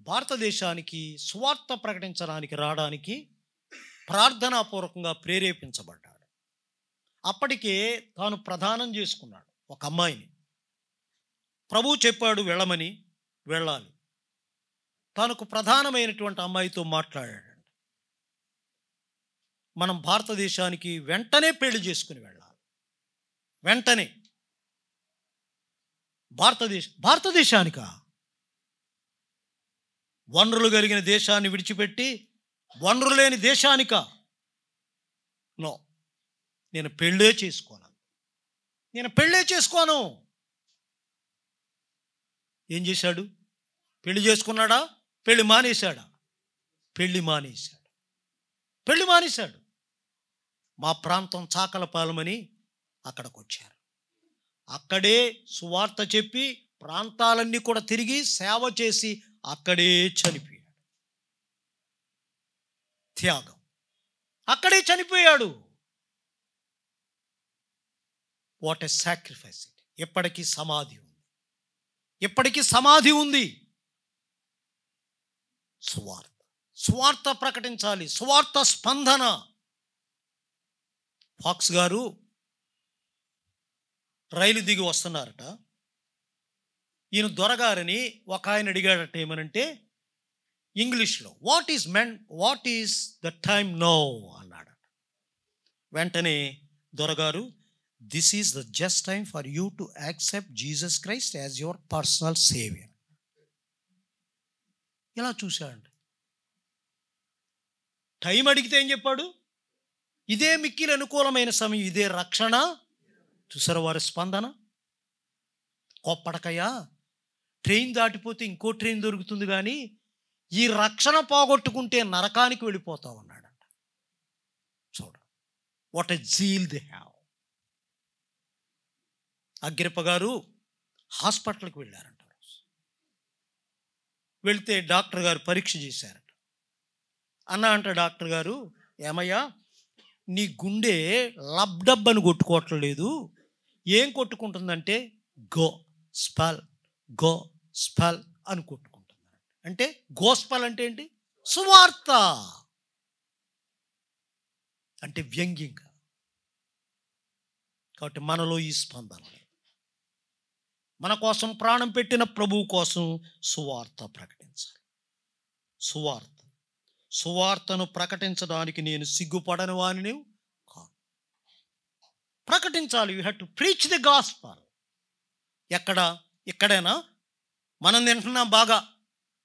భారతదేశానికి సువార్త ప్రకటించడానికి రావడానికి ప్రార్థనాపూర్వకంగా ప్రేరేపించబడ్డాడు. అప్పటికే తాను ప్రదానం చేసుకున్నాడు ఒక అమ్మాయిని. ప్రభువు చెప్పాడు వెళ్ళమని, వెళ్ళాలి. తనకు ప్రధానమైనటువంటి అమ్మాయితో మాట్లాడాడు. మనం భారతదేశానికి వెంటనే పెళ్లి చేసుకుని వెళ్ళాలి. వెంటనే భారతదేశానికా? వనరులు కలిగిన దేశాన్ని విడిచిపెట్టి వనరులు లేని దేశానికా? నో, నేను పెళ్ళే చేసుకోను. ఏం చేశాడు? పెళ్లి చేసుకున్నాడా? పెళ్లి మానేశాడా? పెళ్లి మానేశాడు. మా ప్రాంతం చాకలపాలెమని అక్కడికి వచ్చారు. అక్కడే సువార్త చెప్పి ప్రాంతాలన్నీ కూడా తిరిగి సేవ చేసి అక్కడే చనిపోయాడు. త్యాగం. అక్కడే చనిపోయాడు. What a sacrifice. ఎప్పటికీ సమాధి ఉంది. సువార్త ప్రకటించాలి. సువార్త స్పందన. ఫాక్స్ గారు రైలు దిగి వస్తున్నారట. ఈయన దొరగారని ఒక ఆయన అడిగాడట ఏమనంటే ఇంగ్లీష్లో, what is the time now అన్నాడట. వెంటనే దొరగారు, this is the just time for you to accept Jesus Christ as your personal saviour. ఇలా చూశాడు. టైం అడిగితే ఏం చెప్పాడు? ఇదే మిక్కిలి అనుకూలమైన సమయం, ఇదే రక్షణ. చూసారు వారి స్పందన? కోప్పడకయ్యా, ట్రైన్ దాటిపోతే ఇంకో ట్రైన్ దొరుకుతుంది కానీ ఈ రక్షణ పోగొట్టుకుంటే నరకానికి వెళ్ళిపోతావు అన్నాడంట. చూడ, what a zeal they have. Agrippa గారు హాస్పిటల్కి వెళ్ళారంట. వెళితే డాక్టర్ గారు పరీక్ష చేశారట. అంట డాక్టర్ గారు, ఏమయ్యా నీ గుండె లబ్డబ్ అని కొట్టుకోవట్లేదు, ఏం కొట్టుకుంటుందంటే గో స్పెల్ అని కొట్టుకుంటుంది. అంటే గోస్పల్ అంటే ఏంటి? సువార్త అంటే వ్యంగ్యంగా. కాబట్టి మనలో ఈ స్పందన, మన కోసం ప్రాణం పెట్టిన ప్రభువు కోసం సువార్త ప్రకటించాలి. సువార్తను ప్రకటించడానికి నేను సిగ్గుపడని వానిని కాదు. ప్రకటించాలి. You have to preach the gospel. ఎక్కడైనా మనం తింటున్నాం బాగా.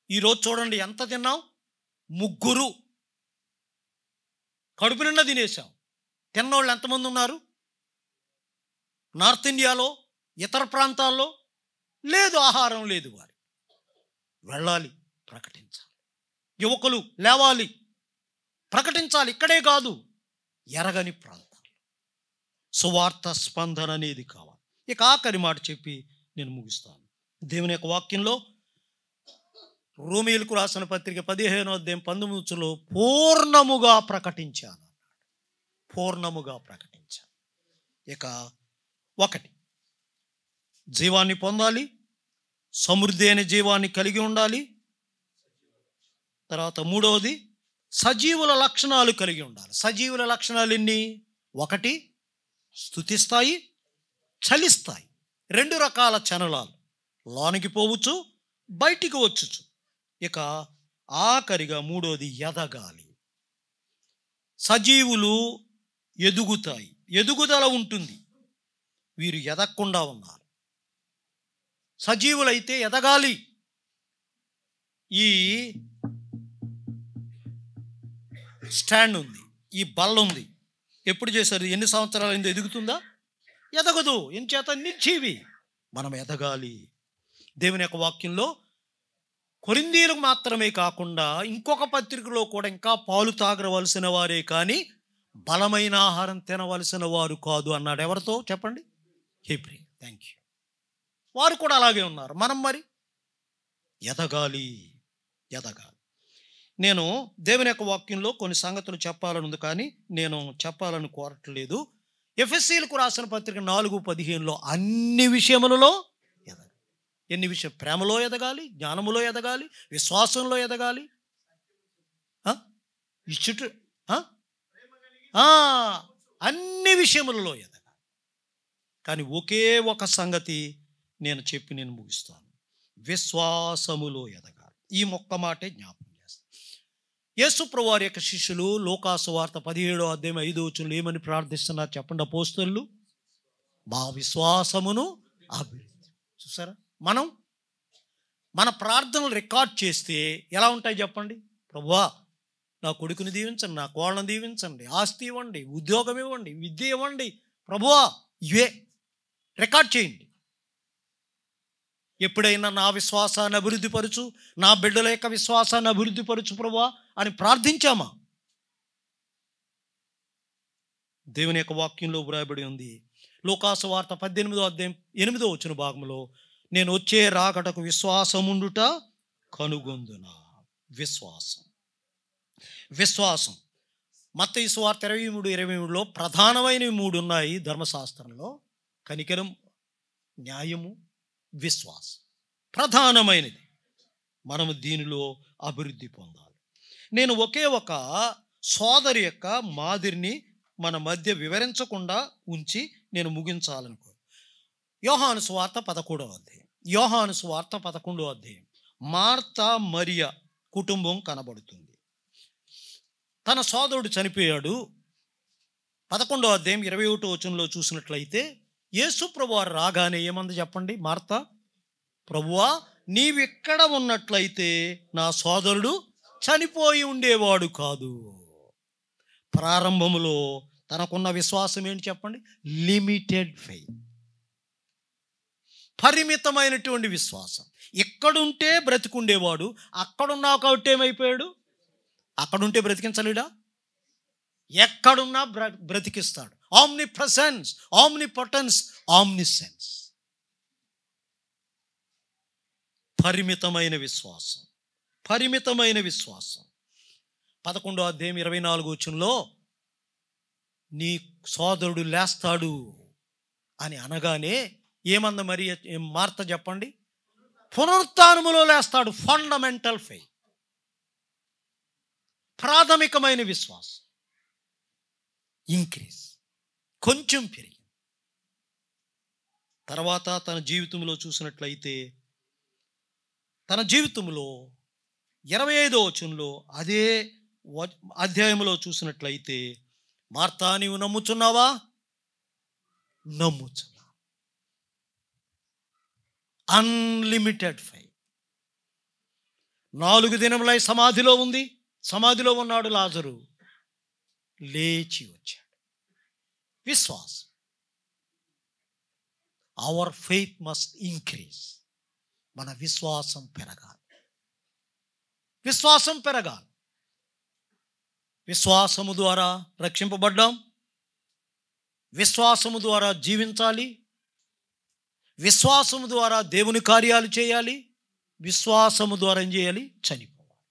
ఈరోజు చూడండి ఎంత తిన్నాం? 3 కడుపు నిండా తినేసాం. తిన్నోళ్ళు ఎంతమంది ఉన్నారు? నార్త్ ఇండియాలో, ఇతర ప్రాంతాల్లో లేదు, ఆహారం లేదు. వారి వెళ్ళాలి, ప్రకటించాలి. యువకులు లేవాలి, ప్రకటించాలి. ఇక్కడే కాదు, ఎరగని ప్రాంతాలు సువార్త స్పందన అనేది కావాలి. ఇక ఆఖరి మాట చెప్పి నేను ముగిస్తాను. దేవుని యొక్క వాక్యంలో రోమీయులకు రాసిన పత్రిక 15వ అధ్యాయం 19 పూర్ణముగా ప్రకటించాను. ఇక 1, జీవాన్ని పొందాలి, సమృద్ధి అయిన జీవాన్ని కలిగి ఉండాలి. తర్వాత 3వది సజీవుల లక్షణాలు కలిగి ఉండాలి. సజీవుల లక్షణాలు ఎన్ని? 1, స్తుతిస్తాయి, చలిస్తాయి. 2 రకాల చలనాలు, లోనికి పోవచ్చు, బయటికి వచ్చుచు. ఇక ఆఖరిగా 3వది ఎదగాలి. సజీవులు ఎదుగుతాయి, ఎదుగుదల ఉంటుంది. వీరు ఎదగకుండా ఉన్నారు. సజీవులైతే ఎదగాలి. ఈ స్టాండ్ ఉంది, ఈ బల్ల ఉంది. ఎప్పుడు చేశారు? ఎన్ని సంవత్సరాలు అయిందో ఎదుగుతుందా? ఎదగదు. ఎంచేత నిర్జీవి. మనం ఎదగాలి. దేవుని యొక్క వాక్యంలో కొరింథీయులకు మాత్రమే కాకుండా ఇంకొక పత్రికలో కూడా ఇంకా పాలు తాగవలసిన వారే కానీ బలమైన ఆహారం తినవలసిన వారు కాదు అన్నాడు. ఎవరితో చెప్పండి? హెబ్రీ. Thank you. వారు కూడా అలాగే ఉన్నారు. మనం మరి ఎదగాలి, ఎదగాలి. నేను దేవుని యొక్క వాక్యంలో కొన్ని సంగతులు చెప్పాలని ఉంది, కానీ నేను చెప్పాలని కోరట్లేదు. ఎఫెసీయులకు రాసిన పత్రిక 4:15లో అన్ని విషయములలో ఎదగాలి. ఎన్ని విషయం? ప్రేమలో ఎదగాలి, జ్ఞానములో ఎదగాలి, విశ్వాసంలో ఎదగాలి, ఇచ్చుట అన్ని విషయములలో ఎదగాలి. కానీ ఒకే ఒక సంగతి నేను ముగిస్తాను. విశ్వాసములో ఎదగాలి. ఈ మొక్క మాటే జ్ఞాపకం చేస్తాను. యేసు ప్రభువారి యొక్క శిష్యులు లూకాసు వార్త 17వ అధ్యాయం 5వ వచనంలో ఏమని ప్రార్థిస్తున్నారు చెప్పండి అపోస్తలులు? మా విశ్వాసమును అభివృద్ధి. చూసారా? మనం మన ప్రార్థనలు రికార్డ్ చేస్తే ఎలా ఉంటాయి చెప్పండి? ప్రభువా, నా కొడుకుని దీవించండి, నా కోళ్ళని దీవించండి, ఆస్తి ఇవ్వండి, ఉద్యోగం ఇవ్వండి, విద్య ఇవ్వండి ప్రభువా, ఇవే రికార్డ్ చేయండి. ఎప్పుడైనా నా విశ్వాసాన్ని అభివృద్ధిపరచు, నా బిడ్డల యొక్క విశ్వాసాన్ని అభివృద్ధిపరచు ప్రభువా అని ప్రార్థించామా? దేవుని యొక్క వాక్యంలో వ్రాయబడి ఉంది. లూకాసు వార్త 18వ అధ్యాయం 8వ వచన భాగంలో, నేను వచ్చే రాకడకు విశ్వాసముండుట కనుగొందునా. విశ్వాసం, విశ్వాసం. మత్తయి సువార్త 23:23లో ప్రధానమైనవి 3 ఉన్నాయి ధర్మశాస్త్రంలో: కనికరం, న్యాయము, విశ్వాసం. ప్రధానమైనది. మనము దీనిలో అభివృద్ధి పొందాలి. నేను ఒకే ఒక సోదరి యొక్క మాదిరిని మన మధ్య వివరించకుండా ఉంచి నేను ముగించాలనుకో. యోహాను సువార్త 11వ అధ్యాయం. యోహాను సువార్త 11వ అధ్యాయం. మార్తా మరియ కుటుంబం కనబడుతుంది. తన సోదరుడు చనిపోయాడు. 11వ అధ్యాయం 21వ వచనంలో చూసినట్లయితే యేసు ప్రభువారు రాగానే ఏమంది చెప్పండి? మార్తా, ప్రభువా, నీవిక్కడ ఉన్నట్లయితే నా సోదరుడు చనిపోయి ఉండేవాడు కాదు. ప్రారంభములో తనకున్న విశ్వాసం ఏంటి చెప్పండి? లిమిటెడ్ ఫెయిత్, పరిమితమైనటువంటి విశ్వాసం. ఎక్కడుంటే బ్రతికుండేవాడు, అక్కడున్నా కాబట్టి ఏమైపోయాడు? అక్కడుంటే బ్రతికించలేడా? ఎక్కడున్నా బ్రతికిస్తాడు. Omnipresence, omnipotence, omniscience. పరిమితమైన విశ్వాసం, పరిమితమైన విశ్వాసం. 11వ అధ్యాయం 24వ వచనంలో నీ సోదరుడు లేస్తాడు అని అనగానే ఏమంది మరి మార్త చెప్పండి? పునరుత్థానములో లేస్తాడు. ఫండమెంటల్ ఫెయిత్, ప్రాథమికమైన విశ్వాసం. ఇంక్రీజ్, కొంచెం పెరిగి తర్వాత తన జీవితంలో చూసినట్లయితే, తన జీవితంలో 25వ వచనంలో అదే అధ్యాయంలో చూసినట్లయితే, మార్తా, నీవు నమ్ముచున్నావా? నమ్ముచున్నా. Unlimited faith. 4 దినములై సమాధిలో ఉంది. సమాధిలో ఉన్నాడు లాజరు, లేచి వచ్చాడు. విశ్వాసం. Our faith must increase. మన విశ్వాసం పెరగాలి. విశ్వాసం పెరగాలి. విశ్వాసము ద్వారా రక్షింపబడ్డాం. విశ్వాసము ద్వారా జీవించాలి. విశ్వాసము ద్వారా దేవుని కార్యాలు చేయాలి. విశ్వాసము ద్వారా ఏం చేయాలి? చనిపోవాలి.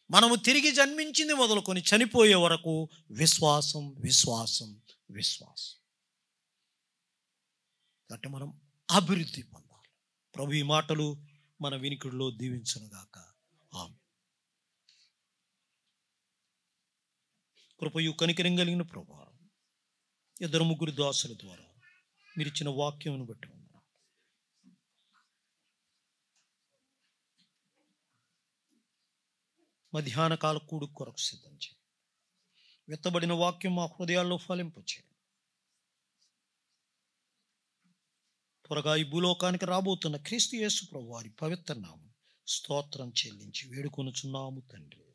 మనము తిరిగి జన్మించింది మొదలుకొని చనిపోయే వరకు విశ్వాసం, విశ్వాసం, విశ్వాసం. కాబట్టి మనం అభివృద్ధి పొందాలి. ప్రభు ఈ మాటలు మన వినికిడిలో దీవించునుగాక. ఆమేన్. కృపయు కనికరం కలిగిన ప్రభువా, 2-3 దాసుల ద్వారా మీరు ఇచ్చిన వాక్యమును బట్టి ఉన్నాను. మధ్యాహ్న కాల కూడు కొరకు సిద్ధం చేయండి. విత్తబడిన వాక్యం మా హృదయాల్లో ఫలింపచేయండి. త్వరగా ఈ భూలోకానికి రాబోతున్న క్రీస్తు యేసు ప్రభువారి పవిత్ర నామం స్తోత్రం చెల్లించి వేడుకొనుచున్నాము తండ్రి.